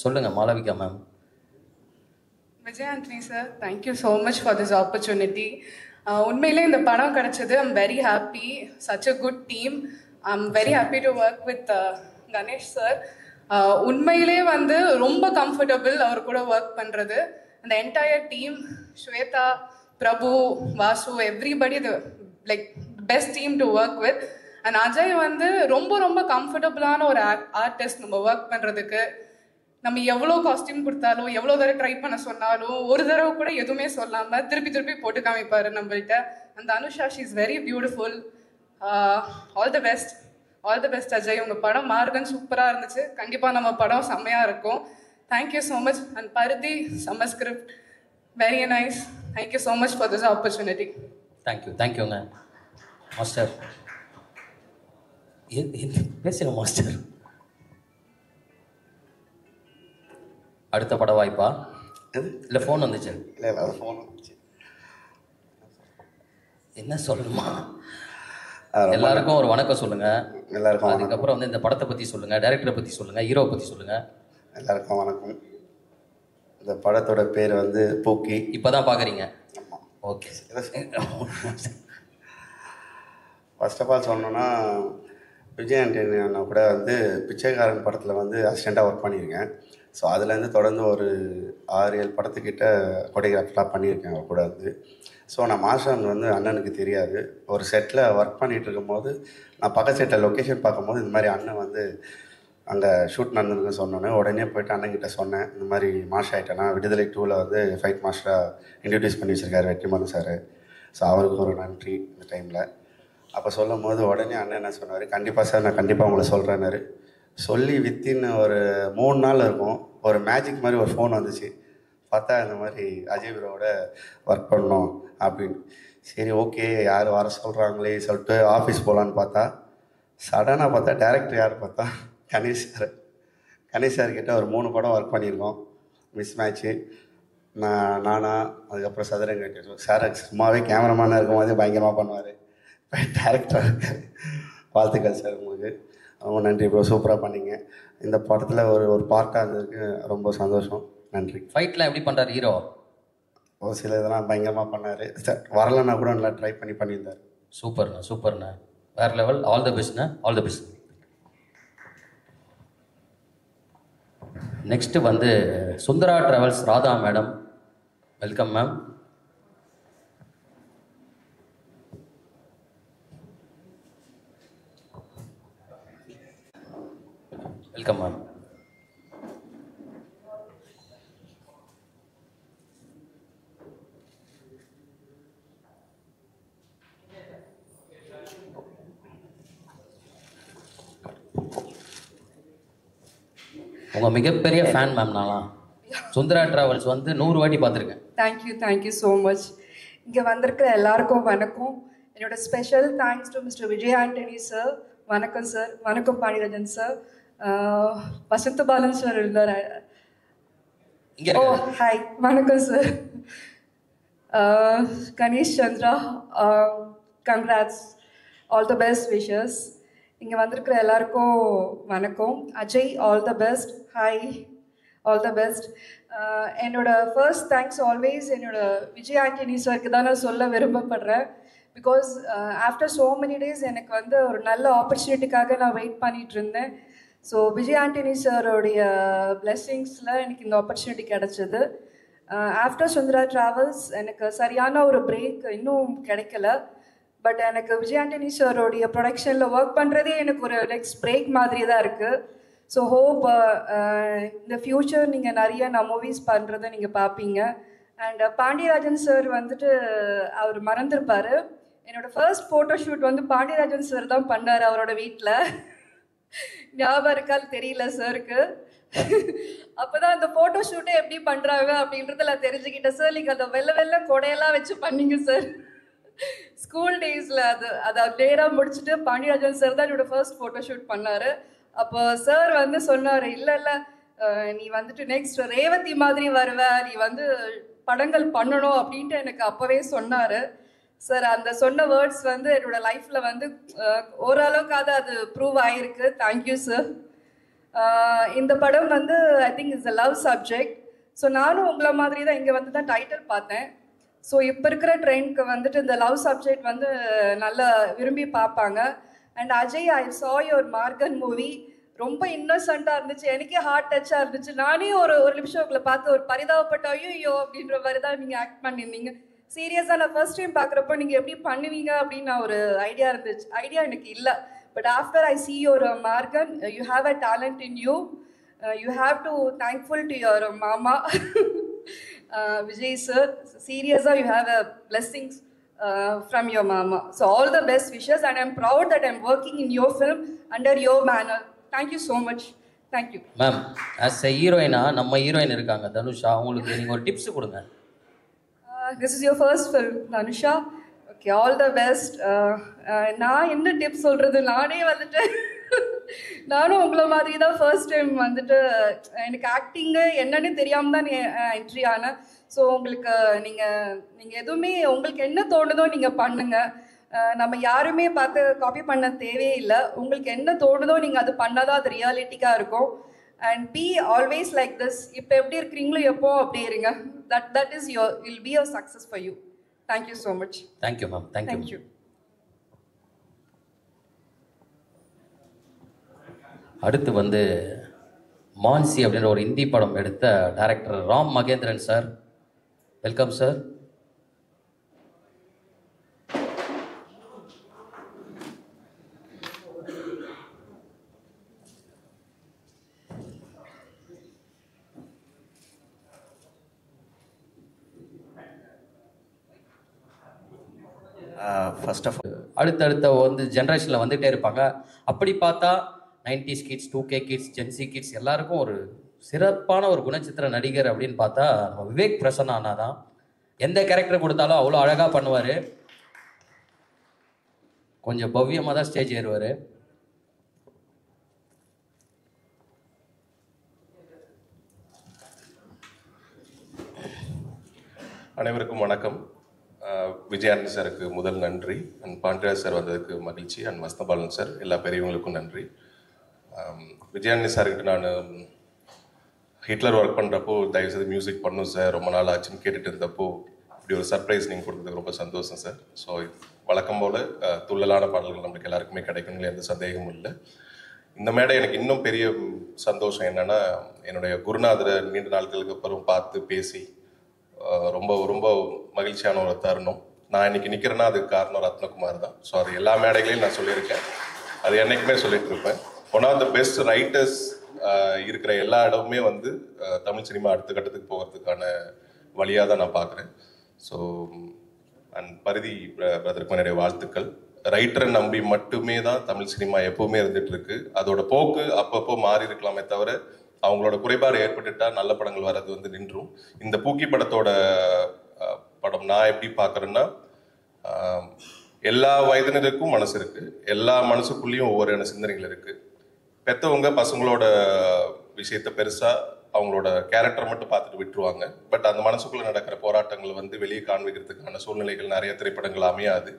சொல்லுங்கள் Malavika ma'am. Vijay Antony sir, thank you so much for this opportunity. உண்மையிலே இந்த படம் கிடைச்சது I'm very happy. Such a good team. I'm very happy to work with Ganesh sir. உண்மையிலே வந்து ரொம்ப கம்ஃபர்டபுள் அவர் கூட ஒர்க் பண்ணுறது. அந்த entire team, Shweta, Prabhu, Vasu, everybody the like best team to work with. And Ajay வந்து ரொம்ப ரொம்ப கம்ஃபர்டபுளான ஒரு ஆர்டிஸ்ட் நம்ம ஒர்க் பண்ணுறதுக்கு. நம்ம எவ்வளோ காஸ்டியூம் கொடுத்தாலும், எவ்வளோ தடவை ட்ரை பண்ண சொன்னாலும், ஒரு தடவை கூட எதுவுமே சொல்லாமல் திருப்பி திருப்பி போட்டு காமிப்பார் நம்மள்கிட்ட. அந்த Anusha, she is very beautiful. All the best, all the best Ajay. உங்கள் படம் மார்கன் சூப்பராக இருந்துச்சு. கண்டிப்பாக நம்ம படம் செம்மையாக இருக்கும். Thank you so much. அண்ட் பருதி செம்ம script, very nice. Thank you so much for this opportunity. தேங்க்யூங்க மாஸ்டர். பேசுங்க மாஸ்டர். அடுத்த பட வாய்ப்பா? இல்லை ஃபோன் வந்துச்சு? இல்லை அது ஃபோன் வந்துச்சு. என்ன சொல்லணுமா? எல்லாருக்கும் ஒரு வணக்கம் சொல்லுங்க. எல்லாருக்கும் அதுக்கப்புறம் வந்து இந்த படத்தை பற்றி சொல்லுங்க, டைரக்டரை பற்றி சொல்லுங்க, ஹீரோவை பற்றி சொல்லுங்க. எல்லாருக்கும் வணக்கம். இந்த படத்தோட பேர் வந்து பூக்கி. இப்போ தான் பார்க்குறீங்க? ஓகே. ஃபர்ஸ்ட் ஆஃப் ஆல் சொல்லணுன்னா, விஜய் ஆண்டனி அண்ணா கூட வந்து பிச்சைக்காரன் படத்தில் வந்து அசிஸ்டண்ட்டாக ஒர்க் பண்ணியிருக்கேன். ஸோ அதுலேருந்து தொடர்ந்து ஒரு 6-7 படத்துக்கிட்ட கொரியோகிராஃபராக பண்ணியிருக்கேன் அவர் கூட வந்து. ஸோ நான் மாஸ்டர் வந்து அண்ணனுக்கு தெரியாது. ஒரு செட்டில் ஒர்க் பண்ணிகிட்டு இருக்கும்போது நான் பக்கத்து செட்டில் லொக்கேஷன் பார்க்கும்போது இந்த மாதிரி அண்ணன் வந்து அங்கே ஷூட் நடந்திருக்குன்னு சொன்னோன்னே உடனே போய்ட்டு அண்ணன்கிட்ட சொன்னேன், இந்த மாதிரி மாஸ்டர் ஆகிட்டேன்னா விடுதலை 2ல் வந்து ஃபைட் மாஸ்டராக இன்ட்ரடியூஸ் பண்ணி வச்சுருக்காரு வெற்றிமாறன் சார். ஸோ அவருக்கு ஒரு நன்றி இந்த டைமில். அப்போ சொல்லும் போது உடனே அண்ணன் என்ன சொன்னார், கண்டிப்பாக சார் நான் கண்டிப்பாக உங்களை சொல்கிறேன்னாரு. சொல்லி வித்தின் ஒரு 3 நாள் இருக்கும், ஒரு மேஜிக் மாதிரி ஒரு ஃபோன் வந்துச்சு. பார்த்தா இந்த மாதிரி அஜய் ப்ரோவோட ஒர்க் பண்ணோம் அப்படின்னு. சரி ஓகே, யார் வர சொல்கிறாங்களே சொல்லிட்டு ஆஃபீஸ் போகலான்னு பார்த்தா, சடனாக பார்த்தா டேரக்டர் யார் பார்த்தா கணேஷ் சார். கணேஷ் சார்கிட்ட ஒரு 3 படம் ஒர்க் பண்ணியிருக்கோம். மிஸ் மேட்ச்சு, நானா, அதுக்கப்புறம் சதுரங்க சார். சும்மாவே கேமராமேனாக இருக்கும் போதே பயங்கரமாக பண்ணுவார். டேரக்டராக இருக்கார். வாழ்த்துக்கள் சார் உங்களுக்கு. ரொம்ப நன்றி ப்ரோ, சூப்பராக பண்ணிங்க. இந்த படத்தில் ஒரு பார்ட்டாக இருந்ததுக்கு ரொம்ப சந்தோஷம். நன்றி. ஃபைட்லாம் எப்படி பண்ணுறாரு ஹீரோ? ஒரு சில இதெல்லாம் பயங்கரமாக பண்ணார். வரலன்னா கூட நல்லா ட்ரை பண்ணியிருந்தார். சூப்பர்ண்ணா, சூப்பர்ண்ணா, வேறு லெவல். ஆல் த பெஸ்ட்ண்ணா, ஆல் த பெஸ்ட். நெக்ஸ்ட்டு வந்து Sundara Travels Radha madam. Welcome ma'am. Welcome ma'am. உங்கள் மிகப்பெரிய ஃபேன் மேம். நான்லாம் சுந்தரா ட்ராவல்ஸ் வந்து 100 வாட்டி பார்த்துருக்கேன். Thank you so much. இங்கே வந்திருக்கிற எல்லாருக்கும் வணக்கம். என்னோட special thanks to mister Vijay Antony sir. வணக்கம் சார். வணக்கம் பாண்டியராஜன் சார். வசந்த பாலன் சார் இருந்தார். ஓ ஹாய், வணக்கம் சார். Ganesh Chandra, congrats, all the best wishes. இங்கே வந்திருக்கிற எல்லாருக்கும் வணக்கம். Ajay, all the best. Hi, all the best. என்னோட ஃபர்ஸ்ட் தேங்க்ஸ் ஆல்வேஸ் என்னோட விஜய் ஆண்டனி சாருக்கு தான் நான் சொல்ல விரும்பப்படுறேன். Because after so many days எனக்கு வந்து ஒரு நல்ல ஆப்பர்ச்சுனிட்டிக்காக நான் வெயிட் பண்ணிகிட்டு இருந்தேன். ஸோ விஜய் ஆண்டனி சாரோடைய பிளெஸ்ஸிங்ஸில் எனக்கு இந்த ஆப்பர்ச்சுனிட்டி கிடச்சிது. ஆஃப்டர் சுந்தரா ட்ராவல்ஸ் எனக்கு சரியான ஒரு பிரேக் இன்னும் கிடைக்கல. பட் எனக்கு விஜய் ஆண்டனி சாரோடைய ப்ரொடக்ஷனில் ஒர்க் பண்ணுறதே எனக்கு ஒரு நெக்ஸ்ட் பிரேக் மாதிரி தான் இருக்குது. ஸோ ஹோப் இந்த ஃப்யூச்சர் நீங்கள் நிறைய நான் மூவிஸ் பண்ணுறதை நீங்கள் பார்ப்பீங்க. அண்ட் பாண்டியராஜன் சார் வந்துட்டு அவர் மறந்துருப்பார். என்னோடய ஃபர்ஸ்ட் ஃபோட்டோ ஷூட் வந்து பாண்டியராஜன் சார் தான் பண்ணார் அவரோட வீட்டில். ஞாபகம் இருக்காது தெரியல சாருக்கு. அப்போ தான் அந்த ஃபோட்டோ ஷூட்டே எப்படி பண்ணுறாங்க அப்படின்றத நான் தெரிஞ்சுக்கிட்டேன். சார் நீங்கள் அந்த வெள்ளை கொடையெல்லாம் வச்சு பண்ணீங்க சார் ஸ்கூல் டேஸில். அதை நேராக முடிச்சுட்டு பாண்டியராஜன் சார் தான் என்னோடய ஃபர்ஸ்ட் ஃபோட்டோ ஷூட் பண்ணார். அப்போ சார் வந்து சொன்னார், இல்லை நீ வந்துட்டு நெக்ஸ்ட் ரேவதி மாதிரி வருவ, நீ வந்து படங்கள் பண்ணணும் அப்படின்ட்டு எனக்கு அப்போவே சொன்னார். சார் அந்த சொன்ன வேர்ட்ஸ் வந்து என்னோட லைஃப்ல வந்து ஓரளவுக்காவது அது ப்ரூவ் ஆகிருக்கு. Thank you sir. இந்த படம் வந்து I think it's a love subject. So நானும் உங்களை மாதிரி தான் இங்கே வந்து தான் டைட்டில் பார்த்தேன். ஸோ இப்போ இருக்கிற ட்ரெண்ட்க்கு வந்துட்டு இந்த லவ் சப்ஜெக்ட் வந்து நல்லா விரும்பி பார்ப்பாங்க. அண்ட் அஜய், ஐ சா யுவர் மார்கன் மூவி. ரொம்ப இன்னோசென்ட்டாக இருந்துச்சு, எனக்கே ஹார்ட் டச்சாக இருந்துச்சு. நானே ஒரு நிமிஷம் உங்களை பார்த்து ஒரு பரிதாபப்பட்ட ஐயோ அப்படின்ற மாதிரி தான் நீங்கள் ஆக்ட் பண்ணியிருந்தீங்க. சீரியஸாக நான் ஃபர்ஸ்ட் டைம் பார்க்குறப்போ நீங்கள் எப்படி பண்ணுவீங்க அப்படின்னு நான் ஒரு ஐடியா எனக்கு இல்லை. But after I see your Morgan, you have a talent in you. You have to thankful to your மாமா Vijay sir. Seriously, you have a blessings from your mama. So all the best wishes, and I'm proud that I'm working in your film under your banner. Thank you so much. Thank you. Ma'am, as a ஹீரோயினா நம்ம ஹீரோயின் இருக்காங்க தனுஷா, அவங்களுக்கு நீங்கள் ஒரு டிப்ஸ் கொடுங்க. This is your first film, Dhanusha. Okay, all the best. நான் என்ன டிப்ஸ் சொல்கிறது, நானே வந்துட்டு நானும் உங்களை மாதிரி தான் ஃபர்ஸ்ட் டைம் வந்துட்டு எனக்கு ஆக்டிங்கு என்னன்னு தெரியாமல் தான் என்ட்ரி ஆனேன். ஸோ உங்களுக்கு நீங்கள் எதுவுமே உங்களுக்கு என்ன தோணுதோ நீங்கள் பண்ணுங்கள். நம்ம யாருமே பார்த்து காப்பி பண்ண தேவையே இல்லை. உங்களுக்கு என்ன தோணுதோ நீங்கள் அது பண்ணாதான் அது ரியாலிட்டிக்காக இருக்கும். And be always like this. இப்போ எப்படி இருக்கிறீங்களோ எப்போ அப்படி இருங்க. That is will be your success for you. Thank you so much. Thank you ma'am. Thank you. அடுத்து வந்து மான்சி அப்படின்ற ஒரு ஹிந்தி படம் எடுத்த director Ram Mahendran sir. Welcome sir. First of all அடுத்தடுத்த வந்து ஜென்ரேஷனில் வந்துகிட்டே இருப்பாங்க. அப்படி பார்த்தா 90s kids, 2K kids, gen Z kids எல்லாருக்கும் ஒரு சிறப்பான ஒரு குணச்சித்திர நடிகர் அப்படின்னு பார்த்தா நம்ம விவேக் பிரசன்னா அண்ணா தான். எந்த கேரக்டர் கொடுத்தாலும் அவ்வளோ அழகாக பண்ணுவார். கொஞ்சம் பவ்யமாக தான் ஸ்டேஜ் ஏறுவார். அனைவருக்கும் வணக்கம். விஜயானந்த் சாருக்கு முதல் நன்றி, அண்ட் பாண்டியராஜ் சார் வந்ததுக்கு மகிழ்ச்சி, அண்ட் மஸ்தபாலன் சார், எல்லா பெரியவங்களுக்கும் நன்றி. விஜயானந்த் சார்கிட்ட நான் ஹிட்லர் ஒர்க் பண்ணுறப்போ தயவுசெய்து மியூசிக் பண்ணும் சார், ரொம்ப நாள் ஆச்சுன்னு கேட்டுட்டு இருந்தப்போ இப்படி ஒரு சர்ப்ரைஸ் நீங்கள் கொடுத்ததுக்கு ரொம்ப சந்தோஷம் சார். ஸோ வழக்கம் போல் துள்ளலான பாடல்கள் நம்மளுக்கு எல்லாருக்குமே கிடைக்கணும்னு எந்த சந்தேகமும் இல்லை. இந்த மேடை எனக்கு இன்னும் பெரிய சந்தோஷம் என்னென்னா, என்னுடைய குருநாதரை நீண்ட நாட்களுக்கு அப்புறம் பார்த்து பேசி ரொம்ப ரொம்ப மகிழ்ச்சியான ஒரு தருணம். நான் இன்னைக்கு நிற்கிறேன்னா அதுக்கு காரணம் ரத்னகுமார் தான். ஸோ அது எல்லா மேடைகளையும் நான் சொல்லியிருக்கேன், அது என்றைக்குமே சொல்லிட்டு இருப்பேன். One of the best writers இருக்கிற எல்லா இடமுமே வந்து தமிழ் சினிமா அடுத்த கட்டத்துக்கு போகிறதுக்கான வழியாக தான் நான் பார்க்குறேன். ஸோ அண்ட் பரிதி பிரதருக்கு என்னுடைய வாழ்த்துக்கள். ரைட்டரை நம்பி மட்டுமே தான் தமிழ் சினிமா எப்பவுமே இருந்துட்டு இருக்கு. அதோட போக்கு அப்பப்போ மாறி இருக்கலாமே தவிர அவங்களோட குறைபாடு ஏற்பட்டுட்டா நல்ல படங்கள் வர்றது வந்து நின்றும். இந்த பூக்கி படத்தோட படம் நான் எப்படி பார்க்குறேன்னா, எல்லா வயதினருக்கும் மனசு இருக்கு, எல்லா மனசுக்குள்ளேயும் ஒவ்வொரு சிந்தனைகள் இருக்கு. பெற்றவங்க பசங்களோட விஷயத்த பெருசா அவங்களோட கேரக்டர் மட்டும் பார்த்துட்டு விட்டுருவாங்க. பட் அந்த மனசுக்குள்ள நடக்கிற போராட்டங்களை வந்து வெளியே காண்பிக்கிறதுக்கான சூழ்நிலைகள் நிறைய திரைப்படங்கள் அமையாது.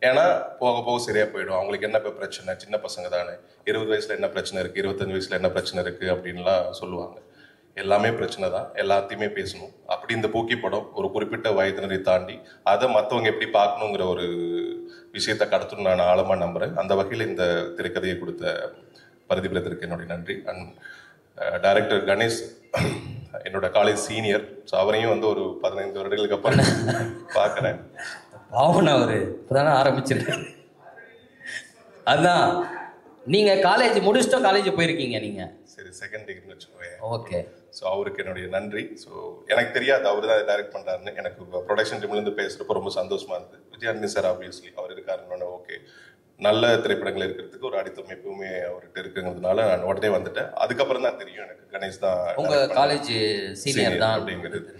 ஏன்னா போக போக சரியா போயிடும். அவங்களுக்கு என்ன பிரச்சனை, சின்ன பசங்க தானே, 20 வயசுல என்ன பிரச்சனை இருக்கு, 25 வயசுல என்ன பிரச்சனை இருக்கு அப்படின்லாம் சொல்லுவாங்க. எல்லாமே பிரச்சனை தான், எல்லாத்தையுமே பேசணும். அப்படி இந்த பூக்கி படம் ஒரு குறிப்பிட்ட வயதினரை தாண்டி அதை மற்றவங்க எப்படி பார்க்கணுங்கிற ஒரு விஷயத்தை கடத்தணும்னு நான் ஆழமா நம்புறேன். அந்த வகையில் இந்த திரைக்கதையை கொடுத்த பரிதிபிரதற்கு என்னுடைய நன்றி. அண்ட் டைரக்டர் கணேஷ் என்னோட காலேஜ் சீனியர். ஸோ அவரையும் வந்து ஒரு 15 வருடங்களுக்கு அப்புறம் பார்க்குறேன். பாவன் அவரு இப்போதானே ஆரம்பிச்சிருக்காரு. அதான் நீங்கள் காலேஜ் முடிச்சுட்டோம், காலேஜ் போயிருக்கீங்க நீங்கள். சரி, செகண்ட் டிகிரின்னு வச்சுக்கோங்க. ஓகே. ஸோ அவருக்கு என்னுடைய நன்றி. ஸோ எனக்கு தெரியாது அவர் தான் டைரக்ட் பண்ணுறாருன்னு. எனக்கு ப்ரொடக்ஷன் டீம்லேருந்து பேசுகிறப்போ ரொம்ப சந்தோஷமாக இருந்தது. விஜயானந்த் சார் ஆப்வியஸ்லி அவர் இருக்காருன்னு ஓகே, நல்ல திரைப்படங்கள் இருக்கிறதுக்கு ஒரு அடித்தளம் எப்பவுமே அவர்கிட்ட இருக்குங்கிறதுனால நான் உடனே வந்துட்டேன். அதுக்கப்புறம் தான் தெரியும் எனக்கு கணேஷ் தான் உங்க காலேஜ் சீனியர் தான் அப்படிங்கிறது.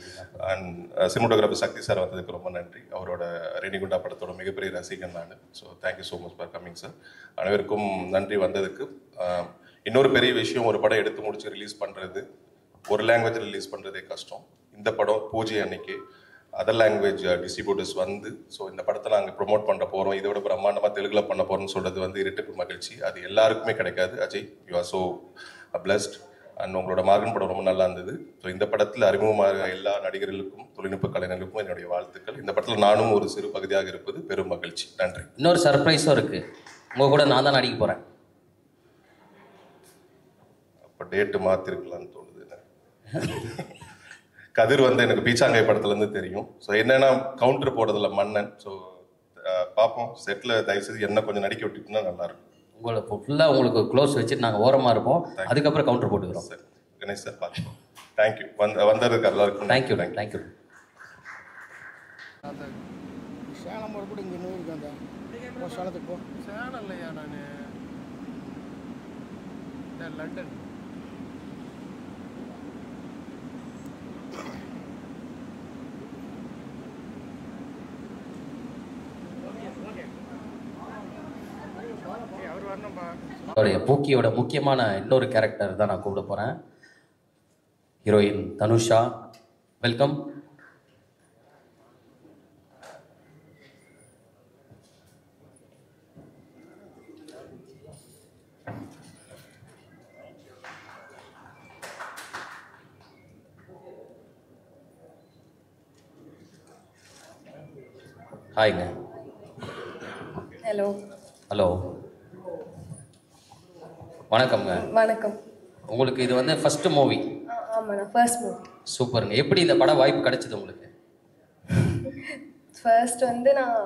அண்ட் சினிமோட்டோகிராஃபர் சக்தி சார் வந்ததுக்கு ரொம்ப நன்றி. அவரோட ரெனிகுண்டா படத்தோட மிகப்பெரிய ரசிகன் நான். So thank you so much for coming sir. அனைவருக்கும் நன்றி வந்ததுக்கு. இன்னொரு பெரிய விஷயம், ஒரு படம் எடுத்து முடிச்சு ரிலீஸ் பண்ணுறது, ஒரு லாங்குவேஜ் ரிலீஸ் பண்ணுறதே கஷ்டம். இந்த படம் பூஜை அன்னைக்கு அதர் லாங்குவேஜ் டிஸ்ட்ரிபியூட்டர்ஸ் வந்து ஸோ இந்த படத்தை நாங்கள் ப்ரொமோட் பண்ண போகிறோம், இதோட பிரம்மாண்டமாக தெலுங்கில் பண்ண போகிறோம்னு சொல்கிறது வந்து இரட்டிப்பு மகிழ்ச்சி. அது எல்லாருக்குமே கிடைக்காது. Ajay, you are so blessed. And உங்களோட மார்கன் படம் ரொம்ப நல்லா இருந்தது. ஸோ இந்த படத்தில் அறிமுகமாக எல்லா நடிகர்களுக்கும் தொழில்நுட்ப கலைஞர்களுக்கும் என்னுடைய வாழ்த்துக்கள். இந்த படத்தில் நானும் ஒரு சிறு பகுதியாக இருப்பது பெரும் மகிழ்ச்சி. நன்றி. இன்னொரு சர்ப்ரைஸும் இருக்குது, உங்கள் கூட நான் தான் நடிக்க போகிறேன். அப்போ டேட்டு மாற்றிருக்கலான்னு தோணுது. கதிர் வந்து எனக்கு பீச்சாங்காய் படத்துலேருந்து தெரியும். ஸோ என்னென்னா கவுண்டர் போடுறதில்ல மன்னன். ஸோ பார்ப்போம், செட்டில் தயவுசெய்து என்ன கொஞ்சம் நடிக்க விட்டுட்டுனா நல்லாயிருக்கும். உங்களை ஃபுல்லாக உங்களுக்கு க்ளோஸ் வச்சுட்டு நாங்கள் ஓரமாக இருப்போம், அதுக்கப்புறம் கவுண்டர் போட்டுக்கிறோம். சார் கணேஷ் சார் பார்த்துக்கோம். தேங்க்யூ. வந்ததுக்கு எல்லாருக்கும் தேங்க்யூ. தேங்க்யூ. சேலம் ஒரு கூட இங்கே இன்னும் இருக்கேன். சேலத்துக்கு போ. சேலம் இல்லையா, நான் லண்டன். அவருடைய பூக்கியோட முக்கியமான இன்னொரு கேரக்டர் தான் நான் கூப்பிட போகிறேன். ஹீரோயின் தனுஷா, வெல்கம். ஹாய்ங்க. ஹலோ. ஹலோ, வணக்கம்ங்க. வணக்கம். உங்களுக்கு இது வந்து ஃபர்ஸ்ட் மூவி? ஆமாண்ணா, ஃபர்ஸ்ட் மூவி. சூப்பருங்க. எப்படி இந்த படம் வாய்ப்பு கிடைச்சது உங்களுக்கு? ஃபர்ஸ்ட் வந்து நான்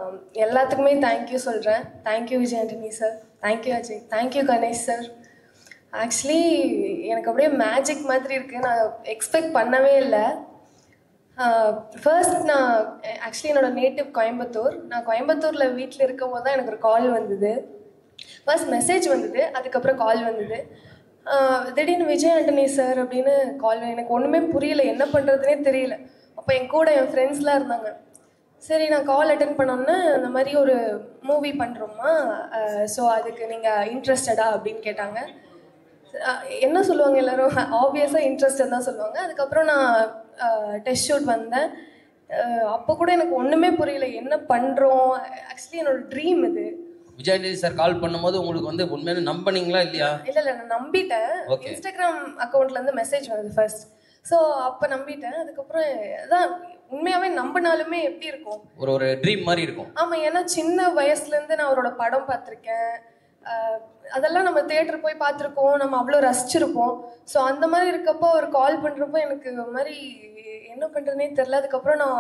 எல்லாத்துக்குமே தேங்க்யூ சொல்கிறேன். Thank you Vijay Antony sir, thank you Ajay, thank you Ganesh sir. Actually எனக்கு அப்படியே மேஜிக் மாதிரி இருக்குது. நான் எக்ஸ்பெக்ட் பண்ணவே இல்லை. ஃபர்ஸ்ட் நான் ஆக்சுவலி என்னோடய நேட்டிவ் கோயம்புத்தூர். நான் கோயம்புத்தூரில் வீட்டில் இருக்கும் போது தான் எனக்கு ஒரு கால் வந்தது. ஃபர்ஸ்ட் மெசேஜ் வந்தது, அதுக்கப்புறம் கால் வந்தது. திடீர்னு விஜய் ஆண்டனி சார் அப்படின்னு கால். எனக்கு ஒன்றுமே புரியல, என்ன பண்ணுறதுனே தெரியல. அப்போ என் கூட என் ஃப்ரெண்ட்ஸ்லாம் இருந்தாங்க. சரி, நான் கால் அட்டென்ட் பண்ணோன்னே இந்த மாதிரி ஒரு மூவி பண்ணுறோமா, ஸோ அதுக்கு நீங்கள் இன்ட்ரெஸ்டடா அப்படின்னு கேட்டாங்க. என்ன சொல்லுவாங்க எல்லோரும், ஆப்வியஸாக இன்ட்ரெஸ்டட் தான் சொல்லுவாங்க. அதுக்கப்புறம் நான் டெஸ்ட் ஷூட் வந்தேன். அப்போ கூட எனக்கு ஒன்றுமே புரியல, என்ன பண்ணுறோம். ஆக்சுவலி என்னோட ட்ரீம் இது. விஜய் ஆண்டனி சார் கால் பண்ணும்போது உங்களுக்கு வந்து உண்மையான நம்பினீங்களா இல்லையா? இல்லை நான் நம்பிட்டேன். இன்ஸ்டாகிராம் அக்கௌண்ட்லேருந்து மெசேஜ் வந்தது ஃபர்ஸ்ட். ஸோ அப்போ நம்பிட்டேன். அதுக்கப்புறம் அதான் உண்மையாகவே நம்பினாலுமே எப்படி இருக்கும், ஒரு ட்ரீம் மாதிரி இருக்கும். ஆமாம், ஏன்னா சின்ன வயசுலேருந்து நான் அவரோட படம் பார்த்துருக்கேன். அதெல்லாம் நம்ம தியேட்டர் போய் பார்த்துருக்கோம், நம்ம அவ்வளோ ரசிச்சிருப்போம். ஸோ அந்த மாதிரி இருக்கப்போ அவர் கால் பண்ணுறப்போ எனக்கு ஒரு மாதிரி என்ன பண்ணுறதுனே தெரில. அதுக்கப்புறம் நான்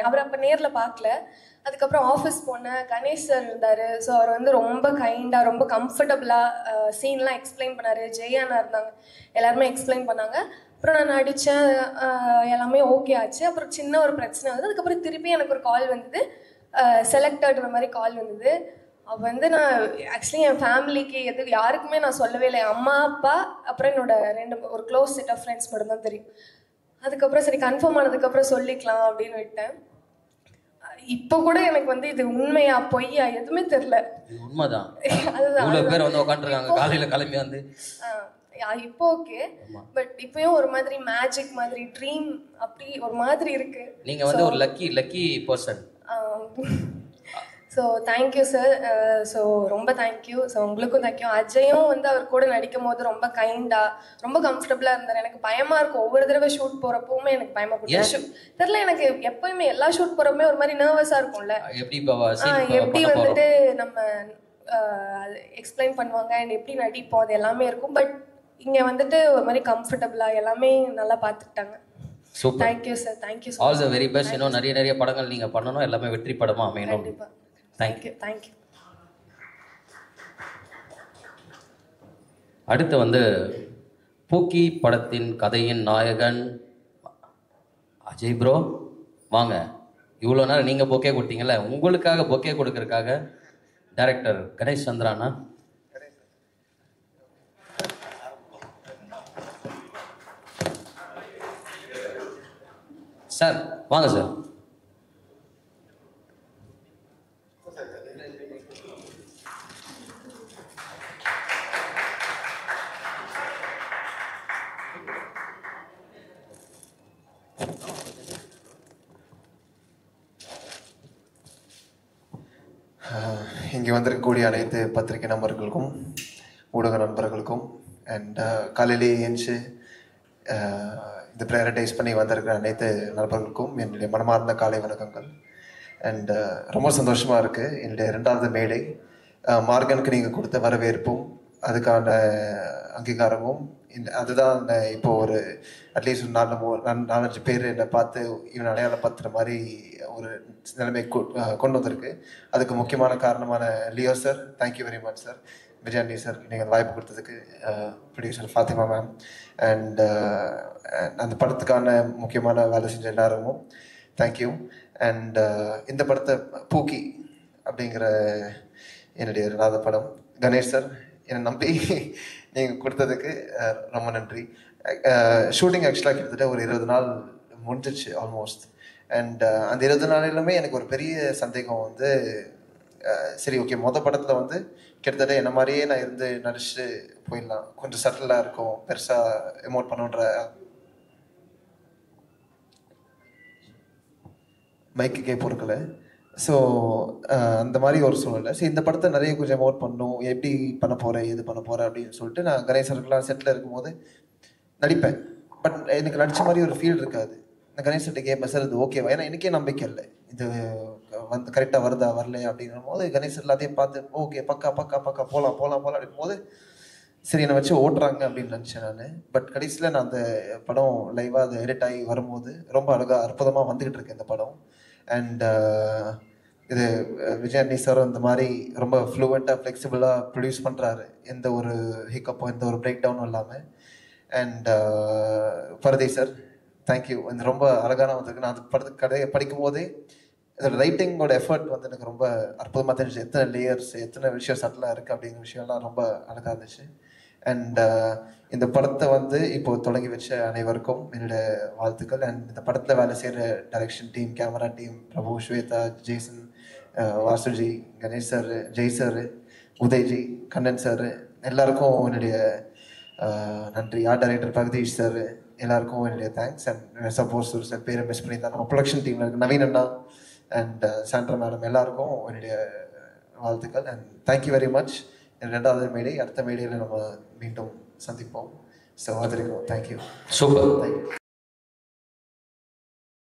அவரை அப்போ நேரில் பார்க்கல. அதுக்கப்புறம் ஆஃபீஸ் போனேன். கணேஷ் சார் இருந்தார். ஸோ அவர் வந்து ரொம்ப கைண்டாக, ரொம்ப கம்ஃபர்டபுளாக சீன்லாம் எக்ஸ்பிளைன் பண்ணார். ஜெயானா இருந்தாங்க, எல்லாருமே எக்ஸ்பிளைன் பண்ணாங்க. அப்புறம் நான் நடித்தேன், எல்லாமே ஓகே ஆச்சு. அப்புறம் சின்ன ஒரு பிரச்சனை வந்தது. அதுக்கப்புறம் திருப்பி எனக்கு ஒரு கால் வந்தது, செலக்டட்ற மாதிரி கால் வந்தது. அப்போ வந்து நான் ஆக்சுவலி என் ஃபேமிலிக்கு யாருக்குமே நான் சொல்லவே இல்லை. அம்மா, அப்பா, அப்புறம் என்னோட ஒரு க்ளோஸ் செட் ஆஃப் ஃப்ரெண்ட்ஸ் மட்டும் தான் தெரியும். அதுக்கப்புறம் சரி கன்ஃபார்ம் ஆனதுக்கப்புறம் சொல்லிக்கலாம் அப்படின்னு விட்டேன். இப்போ கூட எனக்கு வந்து இது உண்மையா பொய்யா எதுவுமே தெரியல. உண்மைதான். அதுதான் இவ்வளவு பேர் வந்து உட்காந்துருக்காங்க, காலையில கிளம்பி வந்து. இப்போ ஓகே, பட் இப்பயும் ஒரு மாதிரி மேஜிக் மாதிரி ட்ரீம் அப்படி ஒரு மாதிரி இருக்கு. நீங்க வந்து ஒரு lucky person. So thank you sir. So ரொம்ப தேங்க்யூ. ஸோ உங்களுக்கும் தேங்க்யூ. அஜயும் வந்து அவர் கூட நடிக்கும் போது ரொம்ப கைண்டாக, ரொம்ப கம்ஃபர்டபுளாக இருந்தார். எனக்கு பயமாக இருக்கும், ஒவ்வொரு தடவை ஷூட் போகிறப்பவுமே எனக்கு பயமாக இருக்கும். தெரியல, எனக்கு எப்பயுமே எல்லா ஷூட் போகிறப்பமே ஒரு மாதிரி நர்வஸாக இருக்கும்ல. எப்படி வந்துட்டு நம்ம எக்ஸ்பிளைன் பண்ணுவாங்க அண்ட் எப்படி நடிப்போம், அது எல்லாமே இருக்கும். பட் இங்கே வந்துட்டு ஒரு மாதிரி கம்ஃபர்டபுளாக எல்லாமே நல்லா பார்த்துக்கிட்டாங்க. Super. Thank you sir, thank you. All the very best. இன்னும் நிறைய படங்கள் நீங்கள் பண்ணணும், எல்லாமே வெற்றி படமாக அமையணும். கண்டிப்பாக. தேங்க்யூ. தேங்க்யூ. அடுத்து வந்து பூக்கி படத்தின் கதையின் நாயகன் அஜய் ப்ரோ, வாங்க. இவ்வளோ நேரம் நீங்கள் பொக்கே கொடுத்தீங்கல்ல, உங்களுக்காக பொக்கே கொடுக்கறதுக்காக டைரக்டர் கணேஷ் சந்திரானா. சார் வாங்க சார். இங்கே வந்திருக்கக்கூடிய அனைத்து பத்திரிகை நண்பர்களுக்கும் ஊடக நண்பர்களுக்கும் அண்ட் காலையிலேயே ஏஞ்சி இந்த ப்ரையாரிட்டைஸ் பண்ணி வந்திருக்கிற அனைத்து நண்பர்களுக்கும் என்னுடைய மனமார்ந்த காலை வணக்கங்கள். அண்ட் ரொம்ப சந்தோஷமாக இருக்குது. என்னுடைய 2வது மேடை மார்கனுக்கு நீங்கள் கொடுத்த வரவேற்பும் அதுக்கான அங்கீகாரமும் அதுதான் இப்போ ஒரு அட்லீஸ்ட் ஒரு 4-5 பேர் என்னை பார்த்து இவன் அடையாளப்படுத்துகிற மாதிரி ஒரு நிலைமை கொண்டு வந்திருக்கு. அதுக்கு முக்கியமான காரணமான Leo sir, thank you very much sir. Vijayandi sir, நீங்கள் வாய்ப்பு கொடுத்ததுக்கு, ப்ரொடியூசர் ஃபாத்திமா மேம் அண்ட் அந்த படத்துக்கான முக்கியமான வேலை செஞ்ச எல்லாருக்கும் தேங்க்யூ. அண்ட் இந்த படத்தை பூக்கி அப்படிங்கிற என்னுடைய 2வது படம் கணேஷ் சார் என்னை நம்பி நீங்கள் கொடுத்ததுக்கு ரொம்ப நன்றி. ஷூட்டிங் ஆக்சுவலாக கிட்டத்தட்ட ஒரு 20 நாள் முடிஞ்சிச்சு ஆல்மோஸ்ட். அண்ட் அந்த 20 நாளிலுமே எனக்கு ஒரு பெரிய சந்தேகம் வந்து சரி ஓகே படத்தில் வந்து கிட்டத்தட்ட என்ன மாதிரியே நான் இருந்து நடிச்சு போயிடலாம், கொஞ்சம் சட்டிலாக இருக்கும், பெருசாக எமோட் பண்ணுன்ற மைக்குக்கே பொறுக்கலை. ஸோ அந்த மாதிரி ஒரு சூழ்நிலை. சரி இந்த படத்தை நிறைய கொஞ்சம் எமோட் பண்ணும், எப்படி பண்ண போகிறேன் எது பண்ண போகிறேன் அப்படின்னு சொல்லிட்டு நான் கணேசருக்குலாம் செட்டில் இருக்கும்போது நடிப்பேன். பட் எனக்கு நடித்த மாதிரி ஒரு ஃபீல் இருக்காது. நான் கணேசர்கிட்ட கேட்பேன், சார் இது ஓகேவா, ஏன்னா எனக்கே நம்பிக்கை இல்லை இது வந்து கரெக்டாக வருதா வரலையா அப்படிங்கிற போது கணேசர் எல்லாத்தையும் பார்த்து ஓகே பக்கா பக்கா பக்கா போகலாம் அப்படின் போது சரி என்னை வச்சு ஓட்டுறாங்க அப்படின்னு நினச்சேன் நான். பட் கடைசியில் நான் அந்த படம் லைவாக அது எடிட் ஆகி வரும்போது ரொம்ப அற்புதமாக வந்துக்கிட்டு இருக்கு இந்த படம். அண்ட் இது விஜயாண்டி சார் இந்த மாதிரி ரொம்ப ஃப்ளூவெண்ட்டாக ஃப்ளெக்சிபிளாக ப்ரொடியூஸ் பண்ணுறாரு, எந்த ஒரு ஹிக்கப்போ எந்த ஒரு பிரேக் டவுனும் இல்லாமல். And Bharathi sir thank you. இந்த ரொம்ப அழகான வந்திருக்கு. நான் அந்த படத்துக்கு கதையை படிக்கும் போதே இதோட ரைட்டிங்கோட எஃபர்ட் வந்து எனக்கு ரொம்ப அற்புதமாக தெரிஞ்சிச்சு. எத்தனை லேயர்ஸ் எத்தனை விஷயம் சட்டிலாக இருக்குது அப்படிங்கிற விஷயம்லாம் ரொம்ப அழகாக இருந்துச்சு. அண்ட் இந்த படத்தை வந்து இப்போ தொடங்கி வச்ச அனைவருக்கும் என்னோட வாழ்த்துக்கள். அண்ட் இந்த படத்தில் வேலை செய்கிற direction team, camera team, Prabhu, Swetha, Jaison, Vasuji, Ganesh sir, Jai sir, Udayji, Kannan sir எல்லாருக்கும் என்னுடைய நன்றி. ஆர்ட் டைரக்டர் பகதீஷ் சார் எல்லாருக்கும் என்னுடைய தேங்க்ஸ். அண்ட் சப்போஸ் ஒரு சார் பேரை மிஸ் பண்ணி தான் நம்ம ப்ரொடக்ஷன் டீமில் இருக்க நவீன் அண்ணா அண்ட் சாண்ட்ரா மேடம் எல்லாருக்கும் என்னுடைய வாழ்த்துக்கள். அண்ட் தேங்க்யூ வெரி மச். 2வது மேடை அடுத்த மேடையில் நம்ம மீண்டும் சந்திப்போம். ஸோ அது வரைக்கும் தேங்க்யூ. சூப்பர்.